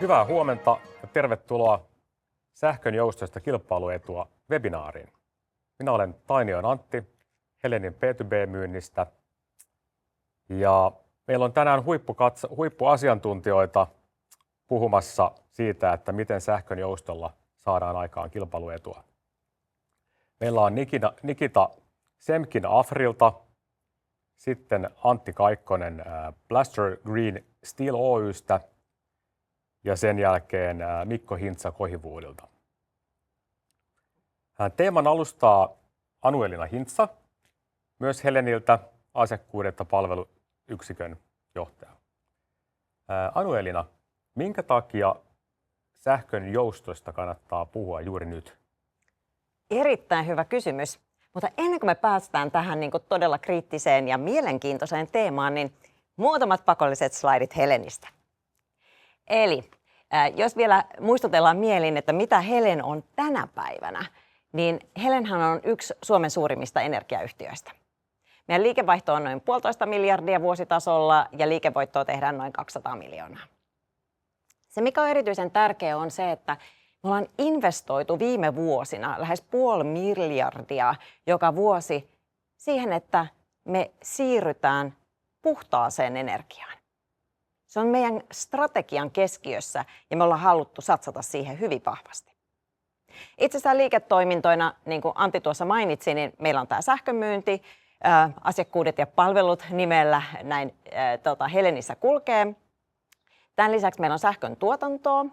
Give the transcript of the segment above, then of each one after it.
Hyvää huomenta ja tervetuloa sähkön joustoista kilpailuetua webinaariin. Minä olen Tainion Antti Helenin B2B-myynnistä ja meillä on tänään huippuasiantuntijoita puhumassa siitä, että miten sähkön joustolla saadaan aikaan kilpailuetua. Meillä on Nikita Semkin Afrilta, sitten Antti Kaikkonen Blaster Green Steel Oy:stä ja sen jälkeen Mikko Hintsa Koivuudilta. Teeman alustaa Anu-Elina Hintsa, myös Heleniltä asiakkuuden ja palveluyksikön johtaja. Anu-Elina, minkä takia sähkön joustoista kannattaa puhua juuri nyt? Erittäin hyvä kysymys. Mutta ennen kuin me päästään tähän todella kriittiseen ja mielenkiintoiseen teemaan, niin muutamat pakolliset slaidit Helenistä. Eli jos vielä muistutellaan mieliin, että mitä Helen on tänä päivänä, niin Helenhän on yksi Suomen suurimmista energiayhtiöistä. Meidän liikevaihto on noin 1,5 miljardia vuositasolla ja liikevoittoa tehdään noin 200 miljoonaa. Se, mikä on erityisen tärkeää, on se, että me ollaan investoitu viime vuosina lähes 0,5 miljardia joka vuosi siihen, että me siirrytään puhtaaseen energiaan. Se on meidän strategian keskiössä ja me ollaan haluttu satsata siihen hyvin vahvasti. Itse asiassa liiketoimintoina, niin kuin Antti tuossa mainitsi, niin meillä on tämä sähkömyynti, asiakkuudet ja palvelut nimellä näin Helenissä kulkee. Tämän lisäksi meillä on sähkön tuotantoa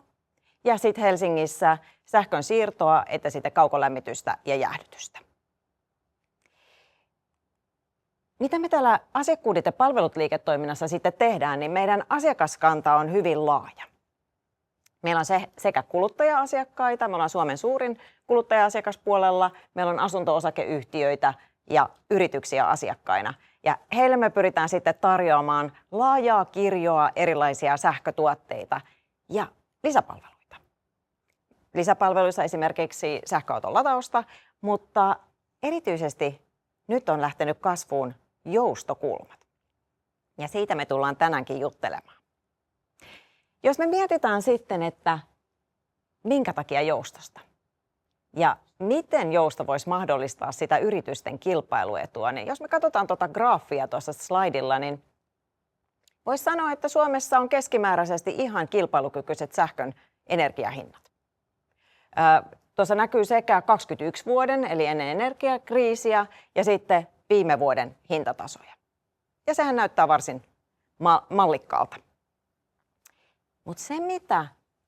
ja sitten Helsingissä sähkön siirtoa, että sitten kaukolämmitystä ja jäähdytystä. Mitä me täällä asiakkuudet ja palvelut liiketoiminnassa sitten tehdään, niin meidän asiakaskanta on hyvin laaja. Meillä on sekä kuluttaja-asiakkaita, me ollaan Suomen suurin kuluttaja-asiakaspuolella, meillä on asunto-osakeyhtiöitä ja yrityksiä asiakkaina. Ja heille me pyritään sitten tarjoamaan laajaa kirjoa erilaisia sähkötuotteita ja lisäpalveluita. Lisäpalveluissa esimerkiksi sähköauton latausta, mutta erityisesti nyt on lähtenyt kasvuun joustokulmat. Ja siitä me tullaan tänäänkin juttelemaan. Jos me mietitään sitten, että minkä takia joustosta ja miten jousto voisi mahdollistaa sitä yritysten kilpailuetua, niin jos me katsotaan tuota graafia tuossa slaidilla, niin voisi sanoa, että Suomessa on keskimääräisesti ihan kilpailukykyiset sähkön energiahinnat. Tuossa näkyy sekä 21 vuoden, eli ennen energiakriisiä, ja sitten viime vuoden hintatasoja. Ja sehän näyttää varsin mallikkaalta. Mutta se, mitä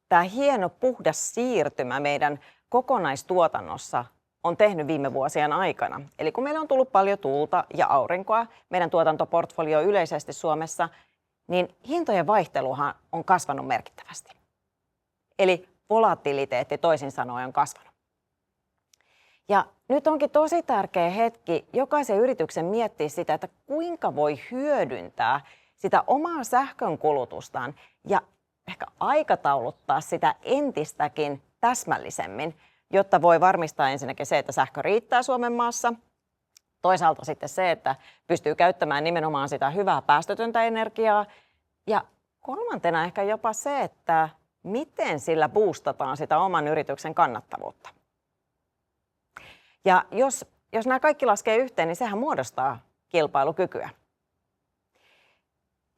tämä hieno puhdas siirtymä meidän kokonaistuotannossa on tehnyt viime vuosien aikana, eli kun meillä on tullut paljon tuulta ja aurinkoa, meidän tuotantoportfolio yleisesti Suomessa, niin hintojen vaihteluhan on kasvanut merkittävästi. Eli volatiliteetti toisin sanoen on kasvanut. Ja nyt onkin tosi tärkeä hetki jokaisen yrityksen miettiä sitä, että kuinka voi hyödyntää sitä omaa sähkönkulutustaan ja ehkä aikatauluttaa sitä entistäkin täsmällisemmin, jotta voi varmistaa ensinnäkin se, että sähkö riittää Suomen maassa. Toisaalta sitten se, että pystyy käyttämään nimenomaan sitä hyvää päästötöntä energiaa. Ja kolmantena ehkä jopa se, että miten sillä boostataan sitä oman yrityksen kannattavuutta. Ja jos nämä kaikki laskee yhteen, niin sehän muodostaa kilpailukykyä.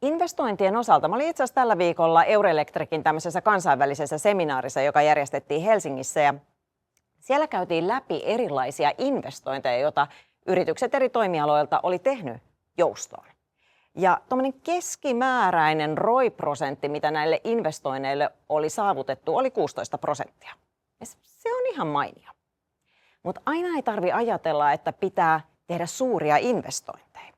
Investointien osalta, mä olin itse asiassa tällä viikolla Eurelectricin tämmöisessä kansainvälisessä seminaarissa, joka järjestettiin Helsingissä, ja siellä käytiin läpi erilaisia investointeja, joita yritykset eri toimialoilta oli tehnyt joustoon. Ja tuommoinen keskimääräinen ROI-prosentti, mitä näille investoinneille oli saavutettu, oli 16%. Ja se on ihan mainio. Mutta aina ei tarvitse ajatella, että pitää tehdä suuria investointeja.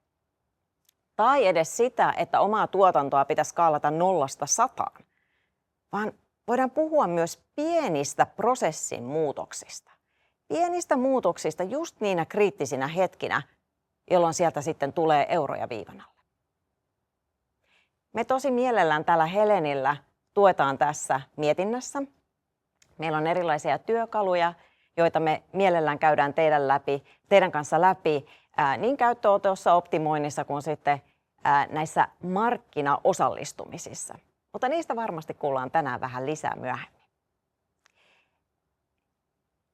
Tai edes sitä, että omaa tuotantoa pitäisi skaalata 0–100, vaan voidaan puhua myös pienistä prosessin muutoksista. Pienistä muutoksista just niinä kriittisinä hetkinä, jolloin sieltä sitten tulee euroja viivan alle. Me tosi mielellään tällä Helenillä tuetaan tässä mietinnässä. Meillä on erilaisia työkaluja, joita me mielellään käydään teidän kanssa läpi niin käyttöönotossa, optimoinnissa kuin sitten näissä markkinaosallistumisissa. mutta niistä varmasti kuullaan tänään vähän lisää myöhemmin.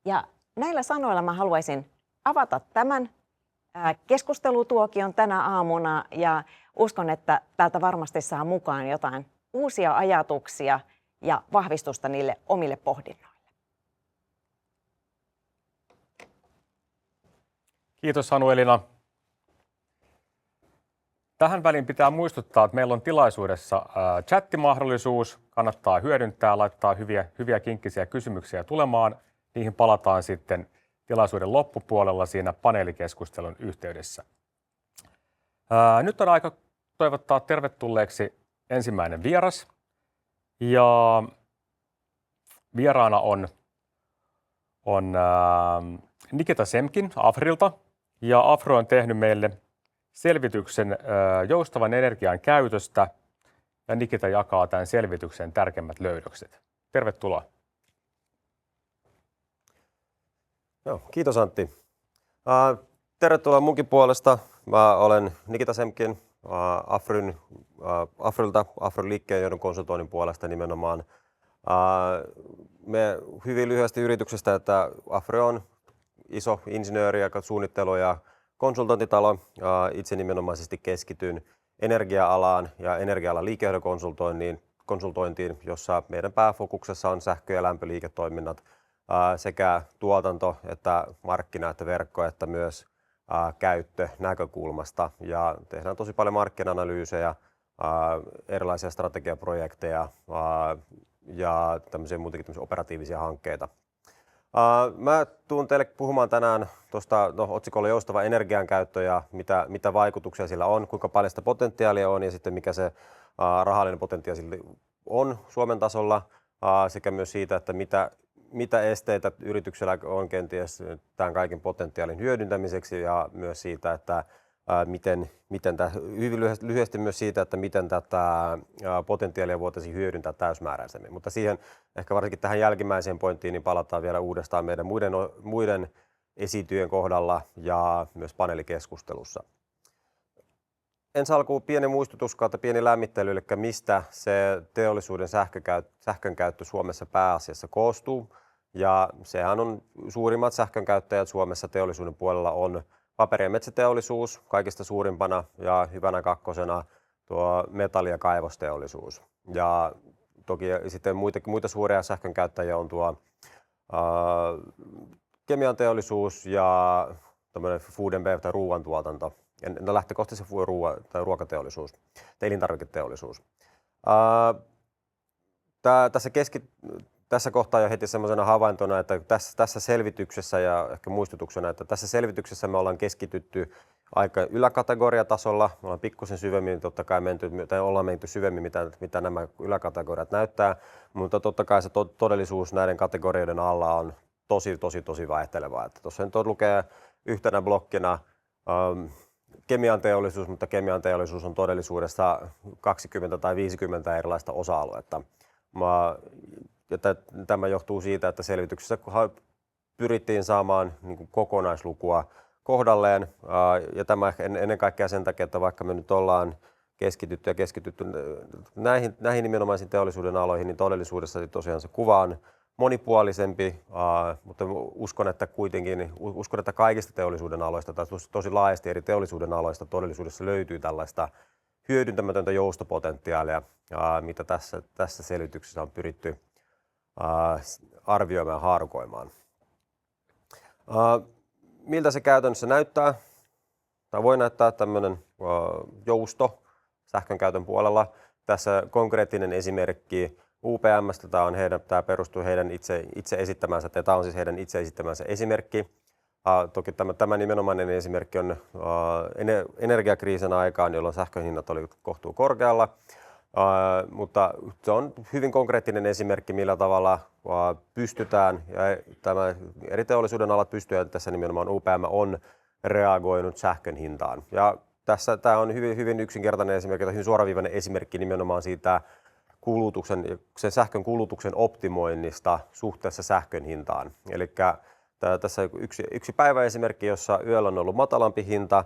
Ja näillä sanoilla mä haluaisin avata tämän keskustelutuokion tänä aamuna ja uskon, että täältä varmasti saa mukaan jotain uusia ajatuksia ja vahvistusta niille omille pohdinnoille. Kiitos Anu-Elina. Tähän väliin pitää muistuttaa, että meillä on tilaisuudessa chattimahdollisuus. Kannattaa hyödyntää, laittaa hyviä kinkkisiä kysymyksiä tulemaan. Niihin palataan sitten tilaisuuden loppupuolella siinä paneelikeskustelun yhteydessä. Nyt on aika toivottaa tervetulleeksi ensimmäinen vieras. Ja vieraana on Nikita Semkin Afrilta. Ja Afro on tehnyt meille selvityksen joustavan energian käytöstä. Ja Nikita jakaa tämän selvityksen tärkeimmät löydökset. Tervetuloa. Joo, kiitos Antti. Tervetuloa munkin puolesta. Mä olen Nikita Semkin Afrilta, Afro-liikkeenjohdon konsultoinnin puolesta nimenomaan. Me hyvin lyhyesti yrityksestä, että Afro on iso insinööri- ja suunnittelu- ja konsultointitalo. Itse nimenomaisesti keskityn energia-alaan ja energia-alan liikehdon konsultointiin, jossa meidän pääfokuksessa on sähkö- ja lämpöliiketoiminnat, sekä tuotanto, että markkina, että verkko, että myös käyttö näkökulmasta. Ja tehdään tosi paljon markkina-analyysejä, erilaisia strategiaprojekteja ja tämmöisiä muutenkin tämmöisiä operatiivisia hankkeita. Mä tuun teille puhumaan tänään tuosta otsikolla joustava energiankäyttö ja mitä vaikutuksia sillä on, kuinka paljon sitä potentiaalia on ja sitten mikä se rahallinen potentiaali on Suomen tasolla, sekä myös siitä, että mitä esteitä yrityksellä on kenties tämän kaiken potentiaalin hyödyntämiseksi ja myös siitä, että hyvin lyhyesti myös siitä, että miten tätä potentiaalia voitaisiin hyödyntää täysmääräisemmin. Mutta siihen ehkä varsinkin tähän jälkimmäiseen pointtiin niin palataan vielä uudestaan meidän muiden esityjen kohdalla ja myös paneelikeskustelussa. Ensi alkuun pieni muistutus kautta pieni lämmittely, eli mistä se teollisuuden sähkönkäyttö Suomessa pääasiassa koostuu. Ja sehän on suurimmat sähkönkäyttäjät Suomessa teollisuuden puolella on paperi- ja metsäteollisuus kaikista suurimpana ja hyvänä kakkosena tuo metalli- ja kaivosteollisuus. Ja toki sitten muita suuria sähkönkäyttäjiä on tuo kemian teollisuus ja food and beverage tai ruoantuotanto. Ja lähtökohtaisesti ruokateollisuus tai elintarviketeollisuus. Tässä kohtaa jo heti semmoisena havaintona, että tässä selvityksessä ja ehkä muistutuksena, että tässä selvityksessä me ollaan keskitytty aika yläkategoriatasolla. Me ollaan pikkusen syvemmin totta kai ollaan menty syvemmin, mitä nämä yläkategoriat näyttää, mutta totta kai se todellisuus näiden kategorioiden alla on tosi vaihtelevaa. Tuossa nyt lukee yhtenä blokkina kemian teollisuus, mutta kemian teollisuus on todellisuudessa 20 tai 50 erilaista osa-aluetta. Tämä johtuu siitä, että selvityksessä pyrittiin saamaan kokonaislukua kohdalleen. Ja tämä ennen kaikkea sen takia, että vaikka me nyt ollaan keskitytty näihin nimenomaisiin teollisuuden aloihin, niin todellisuudessa tosiaan se kuva on monipuolisempi, mutta uskon, että kaikista teollisuuden aloista tai tosi laajasti eri teollisuuden aloista todellisuudessa löytyy tällaista hyödyntämätöntä joustopotentiaalia, mitä tässä selvityksessä on pyritty arvioimaan ja haarukoimaan. Miltä se käytännössä näyttää? Tai voi näyttää tämmöinen jousto sähkönkäytön puolella. Tässä konkreettinen esimerkki UPM:stä, tämä perustuu heidän itse esittämänsä, tämä on siis heidän itse esittämänsä esimerkki. Toki tämä nimenomainen esimerkki on energiakriisin aikaan, jolloin sähkön hinnat oli kohtuu korkealla. Mutta se on hyvin konkreettinen esimerkki, millä tavalla pystytään, ja tämä eri teollisuuden alat pystyvät, tässä nimenomaan UPM on reagoinut sähkön hintaan. Ja tässä tämä on hyvin yksinkertainen esimerkki, hyvin suoraviivainen esimerkki nimenomaan siitä sen sähkön kulutuksen optimoinnista suhteessa sähkön hintaan. Eli tässä yksi päiväesimerkki, jossa yöllä on ollut matalampi hinta,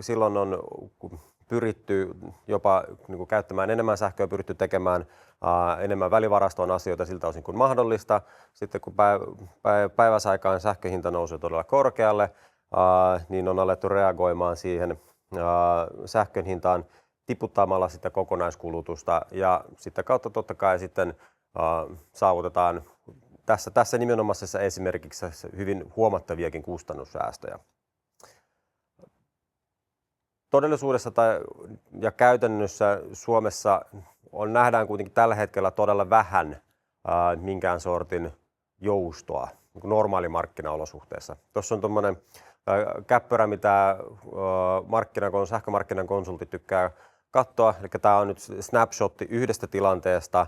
silloin on pyritty jopa niin kuin käyttämään enemmän sähköä, pyritty tekemään enemmän välivarastoon asioita siltä osin kuin mahdollista. Sitten kun päiväsaikaan sähköhinta nousee todella korkealle, niin on alettu reagoimaan siihen sähkön hintaan tiputtamalla sitä kokonaiskulutusta ja sitä kautta totta kai sitten saavutetaan tässä nimenomaisessa esimerkiksi hyvin huomattaviakin kustannussäästöjä. Todellisuudessa ja käytännössä Suomessa nähdään kuitenkin tällä hetkellä todella vähän minkään sortin joustoa normaalimarkkinaolosuhteessa. Tuossa on tuommoinen käppyrä, mitä sähkömarkkinan konsultit tykkää katsoa. Eli tämä on nyt snapshotti yhdestä tilanteesta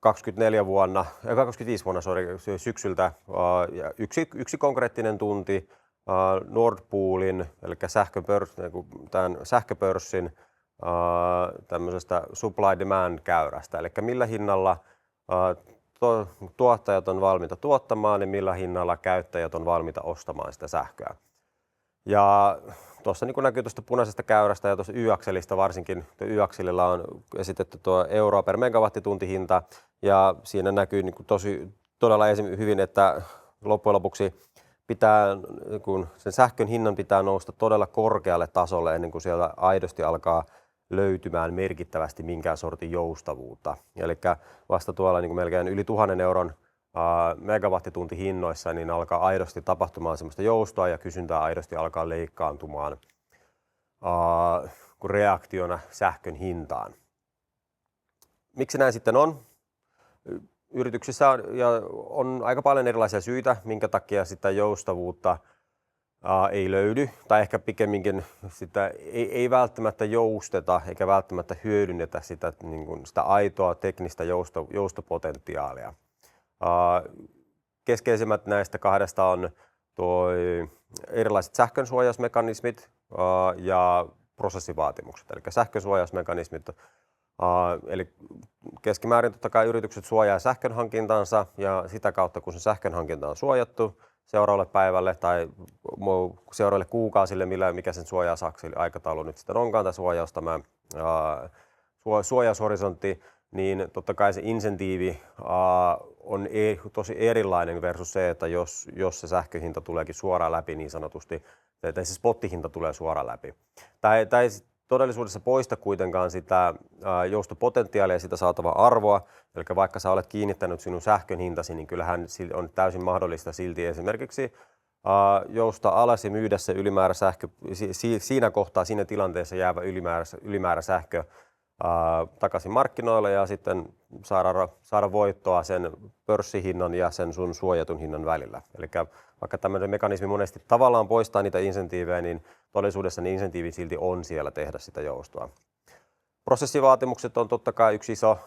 25 vuonna syksyltä. Yksi konkreettinen tunti Nord Poolin, eli sähköpörssin tämmöisestä supply-demand-käyrästä. Eli millä hinnalla tuottajat on valmiita tuottamaan ja millä hinnalla käyttäjät on valmiita ostamaan sitä sähköä. Ja tuossa niin näkyy tuosta punaisesta käyrästä ja tuossa Y-akselista varsinkin, Y-akselilla on esitetty tuo euroa per megawattituntihinta ja siinä näkyy niin todella hyvin, että loppujen lopuksi sen sähkön hinnan pitää nousta todella korkealle tasolle ennen kuin siellä aidosti alkaa löytymään merkittävästi minkään sortin joustavuutta. Eli vasta tuolla niin kuin melkein yli 1 000 euron megawattituntihinnoissa niin alkaa aidosti tapahtumaan sellaista joustoa ja kysyntää aidosti alkaa leikkaantumaan reaktiona sähkön hintaan. Miksi näin sitten on? Yrityksissä on aika paljon erilaisia syitä, minkä takia sitä joustavuutta ei löydy, tai ehkä pikemminkin sitä ei välttämättä jousteta eikä välttämättä hyödynnetä sitä, niin kuin sitä aitoa teknistä joustopotentiaalia. Keskeisimmät näistä kahdesta on erilaiset sähkönsuojausmekanismit ja prosessivaatimukset. Eli sähkönsuojausmekanismit, eli keskimäärin totta kai yritykset suojaa sähkön hankintansa ja sitä kautta kun se sähkön hankinta on suojattu seuraavalle päivälle tai seuraavalle kuukausille, mikä sen suojausaikataulu nyt sitten onkaan tai suojaushorisontti, niin totta kai se insentiivi on tosi erilainen versus se, että jos se sähköhinta tuleekin suoraan läpi niin sanotusti, tai se spottihinta tulee suoraan läpi. Tai ei todellisuudessa poista kuitenkaan sitä joustopotentiaalia ja sitä saatavaa arvoa, eli vaikka sä olet kiinnittänyt sinun sähkön hintasi, niin kyllähän on täysin mahdollista silti esimerkiksi jousta alas ja myydä se ylimäärä sähkö, siinä kohtaa, siinä tilanteessa jäävä ylimäärä sähkö takaisin markkinoille ja sitten saada voittoa sen pörssihinnan ja sen sun suojatun hinnan välillä. Eli vaikka tämmöinen mekanismi monesti tavallaan poistaa niitä insentiivejä, niin todellisuudessa ne insentiivit silti on siellä tehdä sitä joustoa. Prosessivaatimukset on totta kai yksi iso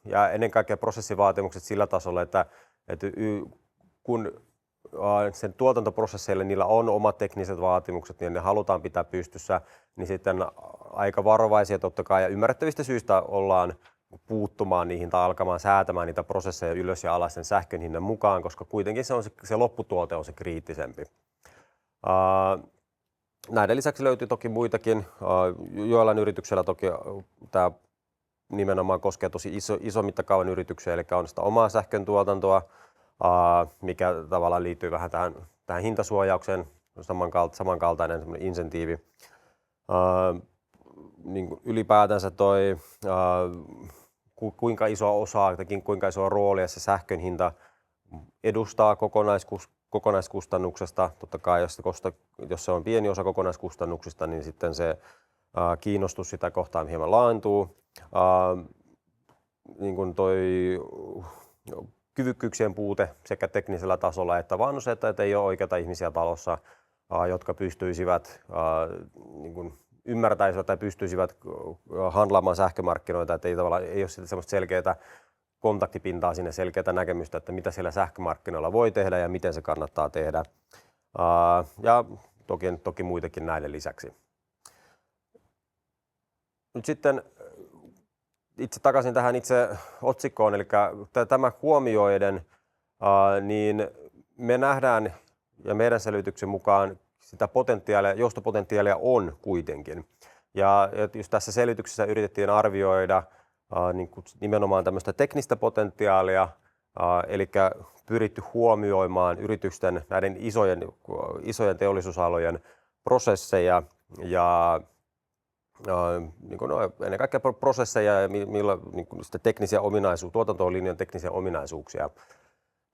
ja ennen kaikkea prosessivaatimukset sillä tasolla, että kun sen tuotantoprosesseille niillä on omat tekniset vaatimukset, niin ne halutaan pitää pystyssä, niin sitten aika varovaisia totta kai ja ymmärrettävistä syistä ollaan puuttumaan niihin tai alkamaan säätämään niitä prosesseja ylös ja alas sen sähkön hinnan mukaan, koska kuitenkin se lopputuote on se kriittisempi. Näiden lisäksi löytyy toki muitakin. Joillain yrityksellä toki tämä nimenomaan koskee tosi iso mittakaavan yrityksiä, eli on sitä omaa sähkön tuotantoa, mikä tavallaan liittyy vähän tähän hintasuojaukseen, samankaltainen insentiivi. Niin ylipäätänsä kuinka iso osa tai kuinka iso roolia se sähkön hinta edustaa kokonaiskustannuksesta. Totta kai jos se on pieni osa kokonaiskustannuksista, niin sitten se kiinnostus sitä kohtaan hieman laantuu. Niin kuin kyvykkyyksien puute sekä teknisellä tasolla että vaan se, että ei ole oikeita ihmisiä talossa, jotka pystyisivät niin kuin ymmärtäisivät tai pystyisivät handlaamaan sähkömarkkinoita, että ei ole semmoista selkeää kontaktipintaa sinne, selkeää näkemystä, että mitä siellä sähkömarkkinoilla voi tehdä ja miten se kannattaa tehdä. Ja toki muitakin näiden lisäksi. Nyt sitten takaisin tähän itse otsikkoon, eli tämä huomioiden, niin me nähdään ja meidän selvityksen mukaan sitä potentiaalia, joustopotentiaalia on kuitenkin. Ja just tässä selvityksessä yritettiin arvioida niin kuin nimenomaan tämmöistä teknistä potentiaalia, eli pyritty huomioimaan yritysten näiden isojen teollisuusalojen prosesseja ja niin kuin ennen kaikkea prosesseja ja millä niin kuin teknisiä ominaisuuksia, tuotantolinjan teknisiä ominaisuuksia.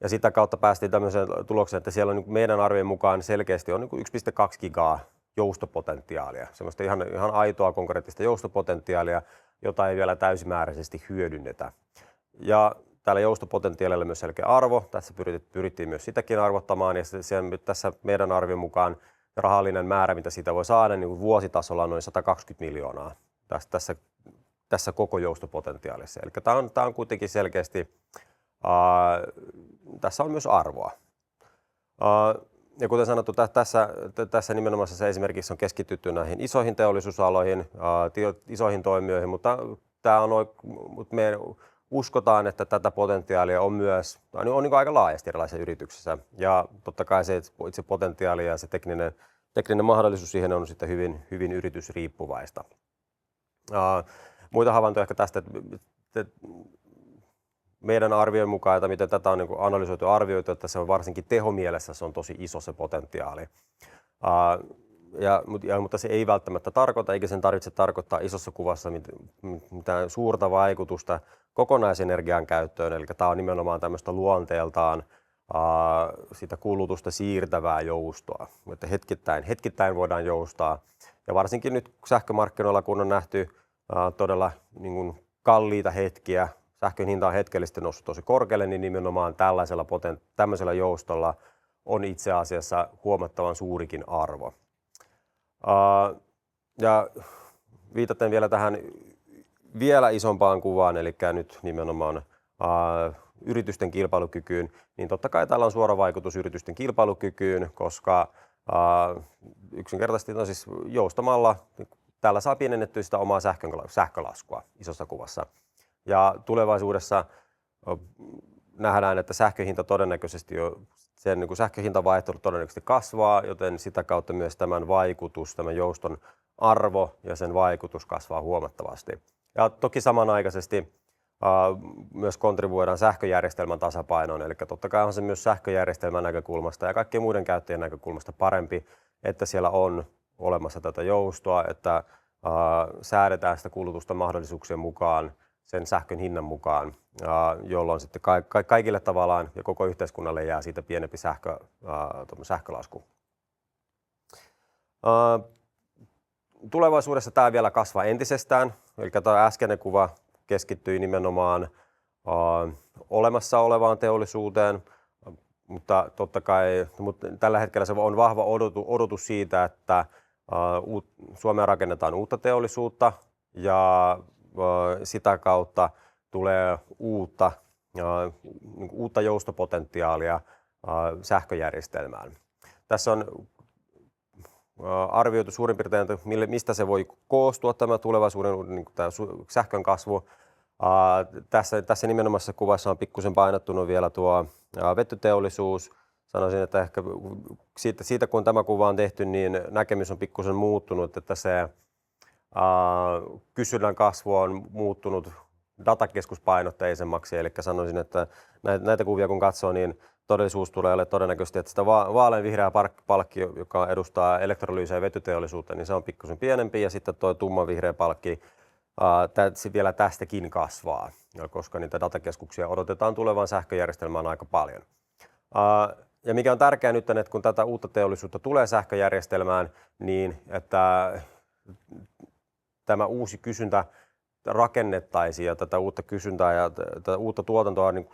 Ja sitä kautta päästiin tämmöiseen tulokseen, että siellä on niin meidän arvien mukaan selkeästi on niin 1,2 gigaa joustopotentiaalia, semmoista ihan aitoa konkreettista joustopotentiaalia, jota ei vielä täysimääräisesti hyödynnetä. Ja täällä joustopotentiaalilla myös selkeä arvo, tässä pyrittiin myös sitäkin arvottamaan, ja tässä meidän arvion mukaan rahallinen määrä, mitä siitä voi saada, niin vuositasolla on noin 120 miljoonaa tässä koko joustopotentiaalissa. Eli tämä on kuitenkin selkeästi, tässä on myös arvoa. Ja kuten sanottu, tässä nimenomaisessa esimerkissä on keskitytty näihin isoihin teollisuusaloihin, isoihin toimijoihin, mutta me uskotaan, että tätä potentiaalia on myös on niin aika laajasti erilaisissa yrityksissä. Ja totta kai se itse potentiaali ja se tekninen mahdollisuus siihen on sitten hyvin yritysriippuvaista. Muita havaintoja ehkä tästä, että meidän arvion mukaan, että miten tätä on niin analysoitu ja arvioitu, että se on varsinkin tehomielessä se on tosi iso se potentiaali. Mutta se ei välttämättä tarkoita, eikä sen tarvitse tarkoittaa isossa kuvassa mitään suurta vaikutusta kokonaisenergian käyttöön. Eli tämä on nimenomaan tämmöistä luonteeltaan sitä kulutusta siirtävää joustoa. Että hetkittäin voidaan joustaa. Ja varsinkin nyt sähkömarkkinoilla, kun on nähty todella niin kuin kalliita hetkiä, sähkön hinta on hetkellisesti noussut tosi korkealle, niin nimenomaan tämmöisellä joustolla on itse asiassa huomattavan suurikin arvo. Ja viitaten vielä tähän vielä isompaan kuvaan, eli nyt nimenomaan yritysten kilpailukykyyn, niin totta kai tällä on suora vaikutus yritysten kilpailukykyyn, koska yksinkertaisesti siis joustamalla tällä saa pienennettyä sitä omaa sähkölaskua isossa kuvassa. Ja tulevaisuudessa nähdään, että sähköhinta todennäköisesti sen niin sähköhintavaihtelu todennäköisesti kasvaa, joten sitä kautta myös tämän jouston arvo ja sen vaikutus kasvaa huomattavasti. Ja toki samanaikaisesti myös kontribuoidaan sähköjärjestelmän tasapainoon, eli totta kai on se myös sähköjärjestelmän näkökulmasta ja kaikkien muiden käyttäjien näkökulmasta parempi, että siellä on olemassa tätä joustoa, että säädetään sitä kulutusta mahdollisuuksien mukaan, sen sähkön hinnan mukaan, jolloin sitten kaikille tavallaan ja koko yhteiskunnalle jää siitä pienempi sähkölasku. Tulevaisuudessa tämä vielä kasvaa entisestään, eli tämä äskeinen kuva keskittyi nimenomaan olemassa olevaan teollisuuteen, mutta totta kai tällä hetkellä se on vahva odotus siitä, että Suomeen rakennetaan uutta teollisuutta ja sitä kautta tulee uutta joustopotentiaalia sähköjärjestelmään. Tässä on arvioitu suurin piirtein, että mistä se voi koostua tämä tulevaisuuden niin tämä sähkön kasvu. Tässä nimenomaisessa kuvassa on pikkusen painottunut vielä tuo vetyteollisuus. Sanoisin, että ehkä siitä kun tämä kuva on tehty, niin näkemys on pikkusen muuttunut, että se kysynnän kasvu on muuttunut datakeskuspainotteisemmaksi. Eli sanoisin, että näitä kuvia kun katsoo, niin todellisuus tulee olemaan todennäköisesti, että sitä vaaleanvihreä palkki, joka edustaa elektrolyysiä ja vetyteollisuutta, niin se on pikkusen pienempi, ja sitten tuo tummanvihreä palkki vielä tästäkin kasvaa, koska niitä datakeskuksia odotetaan tulevan sähköjärjestelmään aika paljon. Ja mikä on tärkeää nyt, että kun tätä uutta teollisuutta tulee sähköjärjestelmään, niin että tämä uusi kysyntä rakennettaisiin ja tätä uutta kysyntää ja tätä uutta tuotantoa, niin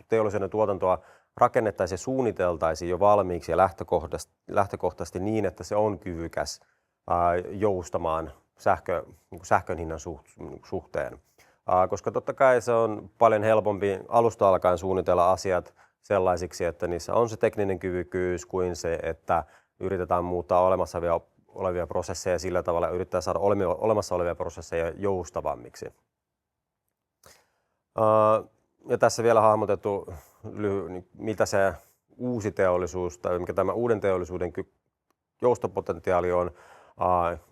teollisuuden tuotantoa rakennettaisiin ja suunniteltaisiin jo valmiiksi ja lähtökohtaisesti niin, että se on kyvykäs joustamaan sähkön hinnan suhteen. Koska totta kai se on paljon helpompi alusta alkaen suunnitella asiat sellaisiksi, että niissä on se tekninen kyvykkyys kuin se, että yritetään muuttaa olemassa olevia prosesseja sillä tavalla, yrittää saada olemassa olevia prosesseja joustavammiksi. Ja tässä vielä hahmotettu, mitä se uusi teollisuus tai mikä tämä uuden teollisuuden joustopotentiaali on,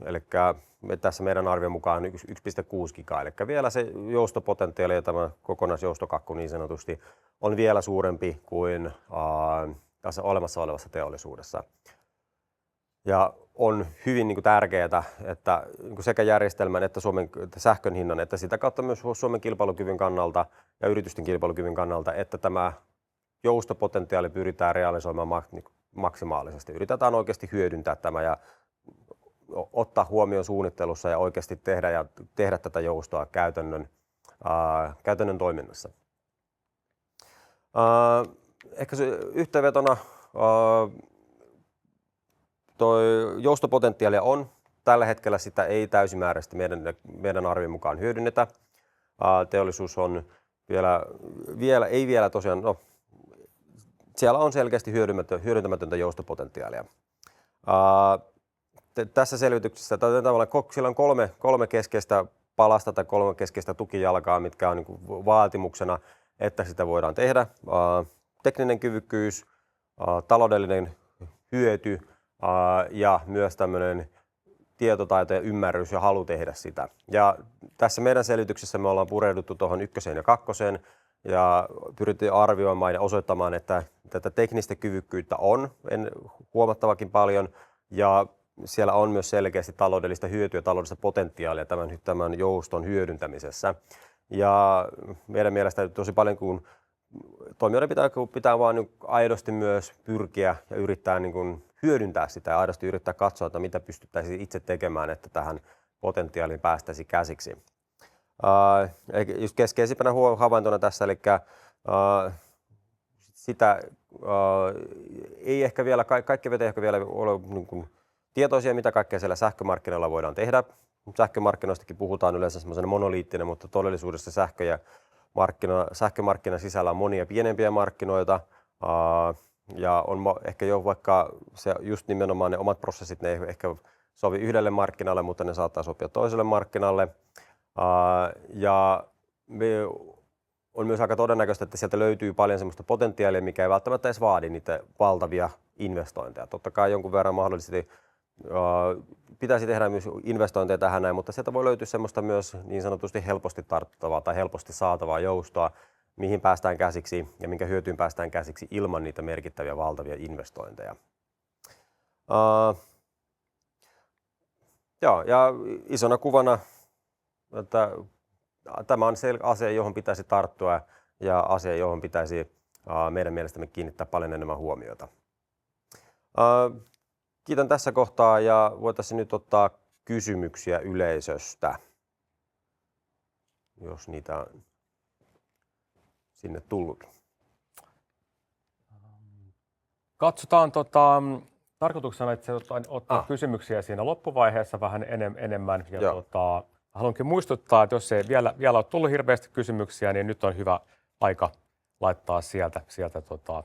eli tässä meidän arvion mukaan 1,6 gigaa, eli vielä se joustopotentiaali ja tämä kokonaisjoustokakku niin sanotusti on vielä suurempi kuin tässä olemassa olevassa teollisuudessa. Ja on hyvin niin kuin tärkeää, että niin kuin sekä järjestelmän että sähkön hinnan, että sitä kautta myös Suomen kilpailukyvyn kannalta ja yritysten kilpailukyvyn kannalta, että tämä joustopotentiaali pyritään realisoimaan maksimaalisesti. Yritetään oikeasti hyödyntää tämä ja ottaa huomioon suunnittelussa ja oikeasti tehdä tätä joustoa käytännön toiminnassa. Ehkä se yhteenvetona tuo joustopotentiaali on. Tällä hetkellä sitä ei täysimääräisesti meidän arvion mukaan hyödynnetä. Teollisuus on vielä tosiaan, siellä on selkeästi hyödyntämätöntä joustopotentiaalia. Tässä selvityksessä siellä on kolme keskeistä palasta tai 3 keskeistä tukijalkaa, mitkä on niin kuin vaatimuksena, että sitä voidaan tehdä. Tekninen kyvykkyys, taloudellinen hyöty ja myös tämmöinen tietotaito ja ymmärrys ja halu tehdä sitä. Ja tässä meidän selityksessä me ollaan pureuduttu tuohon 1 ja 2 ja pyrittiin arvioimaan ja osoittamaan, että tätä teknistä kyvykkyyttä on huomattavakin paljon ja siellä on myös selkeästi taloudellista hyötyä ja taloudellista potentiaalia tämän jouston hyödyntämisessä. Ja meidän mielestä tosi paljon, kun toimijoiden pitää vaan niin aidosti myös pyrkiä ja yrittää niin kuin hyödyntää sitä ja aidosti yrittää katsoa, että mitä pystyttäisiin itse tekemään, että tähän potentiaaliin päästäisiin käsiksi. Just keskeisimpänä havaintona tässä, eli sitä ei ehkä vielä, kaikki ei ehkä vielä ole niin kuin tietoisia, mitä kaikkea siellä sähkömarkkinoilla voidaan tehdä. Sähkömarkkinoistakin puhutaan yleensä semmoisena monoliittinen, mutta todellisuudessa sähkömarkkinan sisällä on monia pienempiä markkinoita. Ja on ehkä jo vaikka se just nimenomaan ne omat prosessit, ne ei ehkä sovi yhdelle markkinalle, mutta ne saattaa sopia toiselle markkinalle. Ja on myös aika todennäköistä, että sieltä löytyy paljon sellaista potentiaalia, mikä ei välttämättä edes vaadi niitä valtavia investointeja. Totta kai jonkun verran mahdollisesti pitäisi tehdä myös investointeja tähän näin, mutta sieltä voi löytyä semmoista myös niin sanotusti helposti tarttavaa tai helposti saatavaa joustoa, mihin päästään käsiksi ja minkä hyötyyn päästään käsiksi ilman niitä merkittäviä valtavia investointeja. Joo, ja isona kuvana, että tämä on asia, johon pitäisi tarttua ja asia, johon pitäisi meidän mielestämme kiinnittää paljon enemmän huomiota. Kiitän tässä kohtaa ja voitaisiin nyt ottaa kysymyksiä yleisöstä, jos niitä on sinne tullut. Katsotaan tarkoituksena, että se ottaa kysymyksiä siinä loppuvaiheessa vähän enemmän. Ja haluankin muistuttaa, että jos ei vielä ole tullut hirveästi kysymyksiä, niin nyt on hyvä aika laittaa sieltä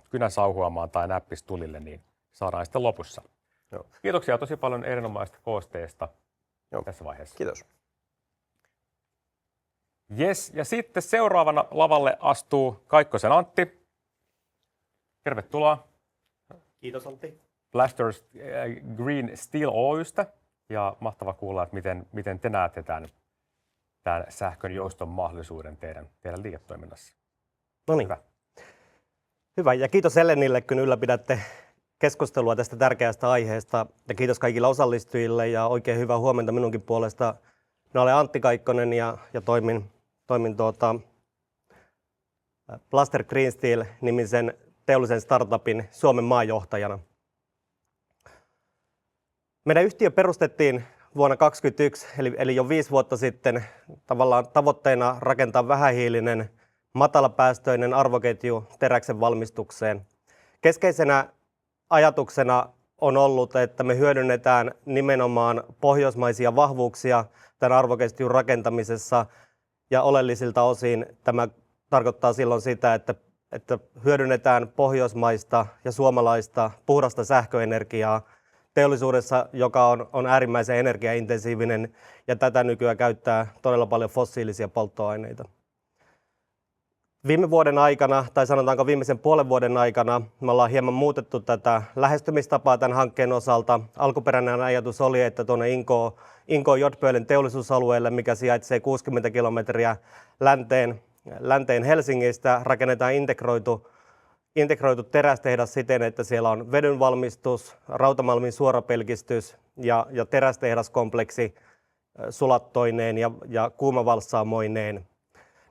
kynä sauhuamaan tai näppis tulille, niin saadaan sitten lopussa. Joo. Kiitoksia tosi paljon erinomaisesta koosteesta tässä vaiheessa. Kiitos. Yes, ja sitten seuraavana lavalle astuu Kaikkosen Antti. Tervetuloa. Kiitos Antti. Blasters Green Steel Oy:stä. Ja mahtava kuulla, että miten te näette tämän sähkön jouston mahdollisuuden teidän liiketoiminnassa. No niin. Hyvä. Ja kiitos Ellenille, kun ylläpidätte keskustelua tästä tärkeästä aiheesta. Ja kiitos kaikille osallistujille ja oikein hyvää huomenta minunkin puolesta. Minä olen Antti Kaikkonen ja toimin Blaster Green Steel-nimisen teollisen startupin Suomen maanjohtajana. Meidän yhtiö perustettiin vuonna 2021, eli jo 5 vuotta sitten, tavallaan tavoitteena rakentaa vähähiilinen, matalapäästöinen arvoketju teräksen valmistukseen. Keskeisenä ajatuksena on ollut, että me hyödynnetään nimenomaan pohjoismaisia vahvuuksia tämän arvoketjun rakentamisessa, ja oleellisilta osin tämä tarkoittaa silloin sitä, että hyödynnetään pohjoismaista ja suomalaista puhdasta sähköenergiaa teollisuudessa, joka on äärimmäisen energiaintensiivinen ja tätä nykyään käyttää todella paljon fossiilisia polttoaineita. Viime vuoden aikana, tai sanotaanko viimeisen puolen vuoden aikana, me ollaan hieman muutettu tätä lähestymistapaa tämän hankkeen osalta. Alkuperäinen ajatus oli, että tuonne Inkoon Jotpölen teollisuusalueelle, mikä sijaitsee 60 kilometriä länteen Helsingistä, rakennetaan integroitu terästehdas siten, että siellä on vedynvalmistus, rautamalmin suorapelkistys ja terästehdaskompleksi sulattoineen ja kuumavalssaamoineen.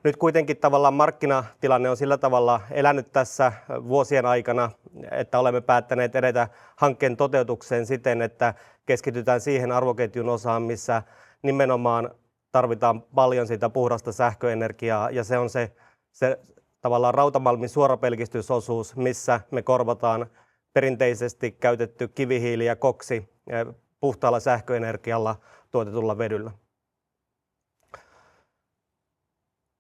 Nyt kuitenkin tavallaan markkinatilanne on sillä tavalla elänyt tässä vuosien aikana, että olemme päättäneet edetä hankkeen toteutukseen siten, että keskitytään siihen arvoketjun osaan, missä nimenomaan tarvitaan paljon sitä puhdasta sähköenergiaa, ja se on se tavallaan rautamalmin suorapelkistysosuus, missä me korvataan perinteisesti käytetty kivihiili ja koksi puhtaalla sähköenergialla tuotetulla vedyllä.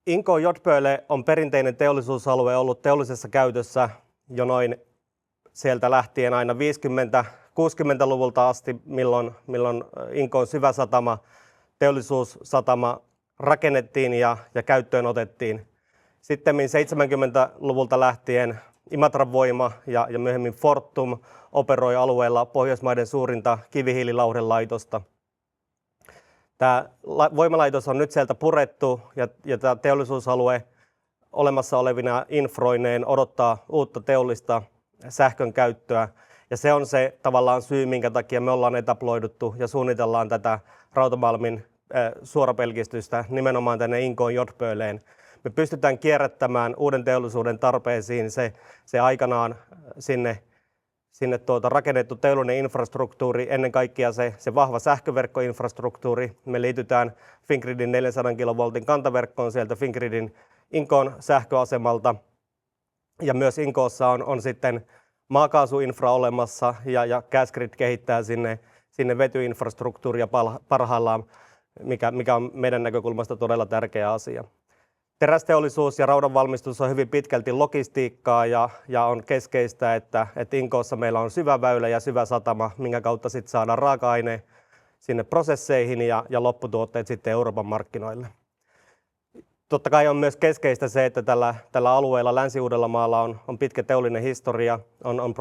Inkoon Jotpöle on perinteinen teollisuusalue ollut teollisessa käytössä jo noin sieltä lähtien aina 50-60-luvulta asti, milloin Inkoon syväsatama, teollisuussatama rakennettiin ja käyttöön otettiin. Sitten 70-luvulta lähtien Imatran Voima ja myöhemmin Fortum operoi alueella Pohjoismaiden suurinta kivihiililauhdelaitosta. Tämä voimalaitos on nyt sieltä purettu ja tämä teollisuusalue olemassa olevina infroineen odottaa uutta teollista sähkön käyttöä. Ja se on se tavallaan syy, minkä takia me ollaan etaploiduttu ja suunnitellaan tätä rautamalmin suorapelkistystä nimenomaan tänne Inkoon Jotpöleen. Me pystytään kierrättämään uuden teollisuuden tarpeisiin se aikanaan sinne rakennettu teollinen infrastruktuuri, ennen kaikkea se vahva sähköverkkoinfrastruktuuri. Me liitytään Fingridin 400 kilovoltin kantaverkkoon sieltä Fingridin Inkoon sähköasemalta. Ja myös Inkoossa on sitten maakaasuinfra olemassa ja Gasgrid kehittää sinne vetyinfrastruktuuria parhaillaan, mikä on meidän näkökulmasta todella tärkeä asia. Terästeollisuus ja raudanvalmistus on hyvin pitkälti logistiikkaa ja on keskeistä, että Inkoossa meillä on syvä väylä ja syvä satama, minkä kautta sitten saadaan raaka-aine sinne prosesseihin ja lopputuotteet sitten Euroopan markkinoille. Totta kai on myös keskeistä se, että tällä alueella Länsi-Uudellamaalla on pitkä teollinen historia, on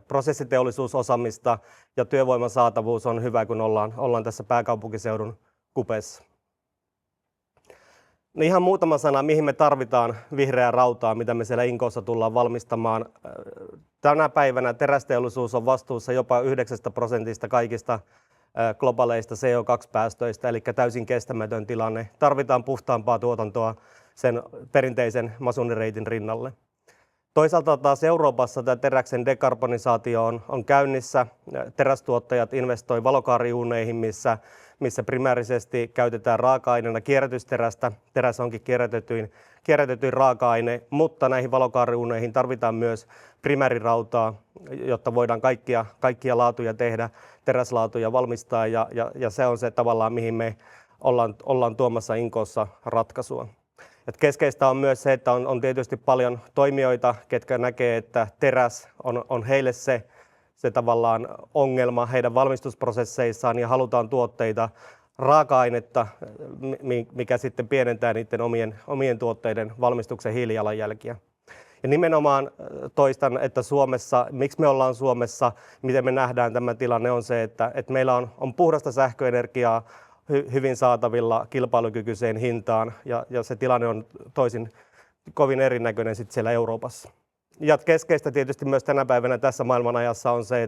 prosessiteollisuusosaamista ja työvoiman saatavuus on hyvä, kun ollaan tässä pääkaupunkiseudun kupeessa. No ihan muutama sana, mihin me tarvitaan vihreää rautaa, mitä me siellä Inkoossa tullaan valmistamaan. Tänä päivänä terästeollisuus on vastuussa jopa 9% kaikista globaaleista CO2-päästöistä, eli täysin kestämätön tilanne. Tarvitaan puhtaampaa tuotantoa sen perinteisen masunireitin rinnalle. Toisaalta taas Euroopassa tämä teräksen dekarbonisaatio on käynnissä. Terästuottajat investoi valokaariuuneihin, missä primäärisesti käytetään raaka-aineena kierrätysterästä. Teräs onkin kierrätetyin raaka-aine, mutta näihin valokaariuuneihin tarvitaan myös primäärirautaa, jotta voidaan kaikkia laatuja tehdä, teräslaatuja valmistaa ja se on se tavallaan, mihin me ollaan tuomassa Inkoossa ratkaisua. Et keskeistä on myös se, että on tietysti paljon toimijoita, ketkä näkee, että teräs on heille se tavallaan ongelma heidän valmistusprosesseissaan ja halutaan tuotteita, raaka-ainetta, mikä sitten pienentää niiden omien tuotteiden valmistuksen hiilijalanjälkiä. Ja nimenomaan toistan, että Suomessa, miksi me ollaan Suomessa, miten me nähdään tämä tilanne on se, että meillä on puhdasta sähköenergiaa hyvin saatavilla kilpailukykyiseen hintaan ja se tilanne on kovin erinäköinen sitten siellä Euroopassa. Ja keskeistä tietysti myös tänä päivänä tässä maailmanajassa on se,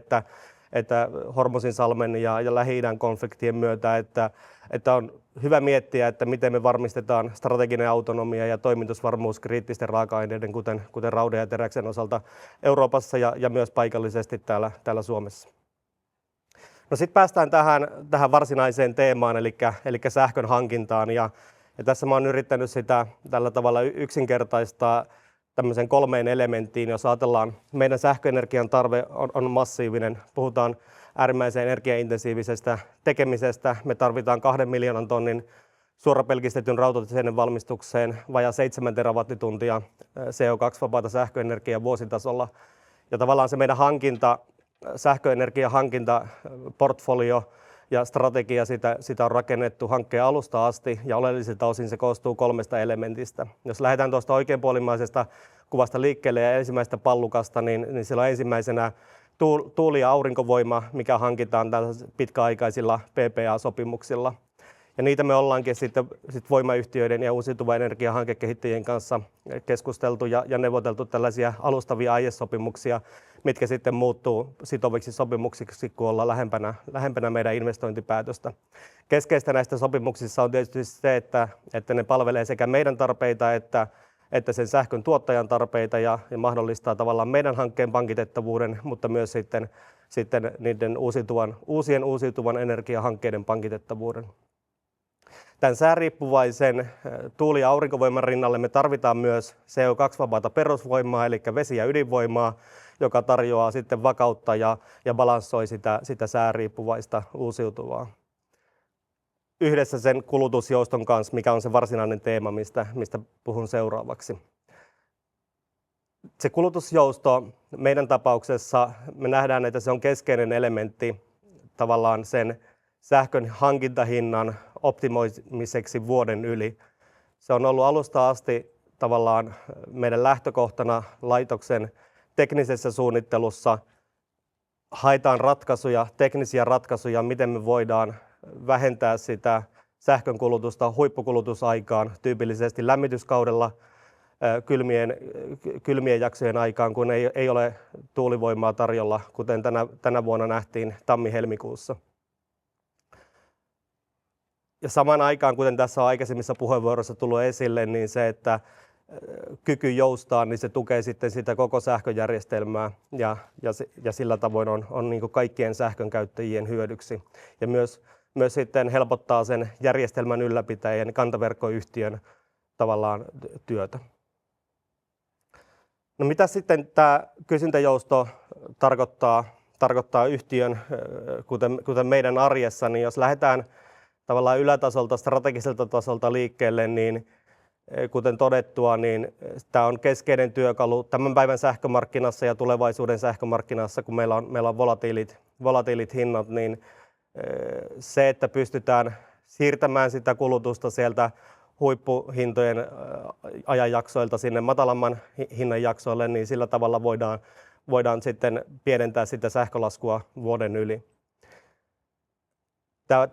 että Hormuzinsalmen ja Lähi-idän konfliktien myötä, että on hyvä miettiä, että miten me varmistetaan strateginen autonomia ja toimitusvarmuus kriittisten raaka-aineiden, kuten raudan ja teräksen osalta Euroopassa ja myös paikallisesti täällä Suomessa. No sitten päästään tähän varsinaiseen teemaan, eli sähkön hankintaan. Ja tässä mä oon yrittänyt sitä tällä tavalla yksinkertaistaa tämmöisen 3 elementtiin. Jos ajatellaan, meidän sähköenergian tarve on massiivinen. Puhutaan äärimmäisen energiaintensiivisestä tekemisestä. Me tarvitaan 2 miljoonan tonnin suorapelkistetyn rautateiden valmistukseen vajaa 7 terawattituntia CO2-vapaata sähköenergiaa vuositasolla. Ja tavallaan se meidän sähköenergian hankintaportfolio ja strategia sitä on rakennettu hankkeen alusta asti ja oleellisilta osin se koostuu 3 elementistä. Jos lähdetään tuosta oikeanpuolimaisesta kuvasta liikkeelle ja ensimmäisestä pallukasta, niin siellä on ensimmäisenä tuuli- ja aurinkovoima, mikä hankitaan pitkäaikaisilla PPA-sopimuksilla. Ja niitä me ollaankin sitten voimayhtiöiden ja uusiutuvan energian hankekehittäjien kanssa keskusteltu ja neuvoteltu tällaisia alustavia aiesopimuksia, mitkä sitten muuttuu sitoviksi sopimuksiksi, kun ollaan lähempänä meidän investointipäätöstä. Keskeistä näistä sopimuksissa on tietysti se, että ne palvelee sekä meidän tarpeita että sen sähkön tuottajan tarpeita ja mahdollistaa tavallaan meidän hankkeen pankitettavuuden, mutta myös sitten niiden uusien uusiutuvan energiahankkeiden pankitettavuuden. Tämän sääriippuvaisen tuuli- ja aurinkovoiman rinnalle me tarvitaan myös CO2-vapaata perusvoimaa, eli vesi- ja ydinvoimaa, joka tarjoaa sitten vakautta ja balanssoi sitä sääriippuvaista uusiutuvaa. Yhdessä sen kulutusjouston kanssa, mikä on se varsinainen teema, mistä puhun seuraavaksi. Se kulutusjousto meidän tapauksessa, me nähdään, että se on keskeinen elementti tavallaan sen sähkön hankintahinnan optimoimiseksi vuoden yli. Se on ollut alusta asti tavallaan meidän lähtökohtana laitoksen teknisessä suunnittelussa. Haetaan ratkaisuja, teknisiä ratkaisuja, miten me voidaan vähentää sitä sähkön kulutusta huippukulutusaikaan, tyypillisesti lämmityskaudella kylmien jaksojen aikaan, kun ei ole tuulivoimaa tarjolla, kuten tänä vuonna nähtiin tammi-helmikuussa. Ja samaan aikaan, kuten tässä on aikaisemmissa puheenvuoroissa tullut esille, niin se, että kyky joustaa, niin se tukee sitten sitä koko sähköjärjestelmää ja sillä tavoin on niin kuin kaikkien sähkönkäyttäjien hyödyksi. Ja myös sitten helpottaa sen järjestelmän ylläpitäjän kantaverkkoyhtiön tavallaan työtä. No mitä sitten tämä kysyntäjousto tarkoittaa yhtiön, kuten meidän arjessa, niin jos lähdetään tavallaan ylätasolta, strategiselta tasolta liikkeelle, niin kuten todettua, niin tämä on keskeinen työkalu tämän päivän sähkömarkkinassa ja tulevaisuuden sähkömarkkinassa, kun meillä on volatiilit hinnat, niin se, että pystytään siirtämään sitä kulutusta sieltä huippuhintojen ajanjaksoilta sinne matalamman hinnan jaksoille, niin sillä tavalla voidaan sitten pienentää sitä sähkölaskua vuoden yli.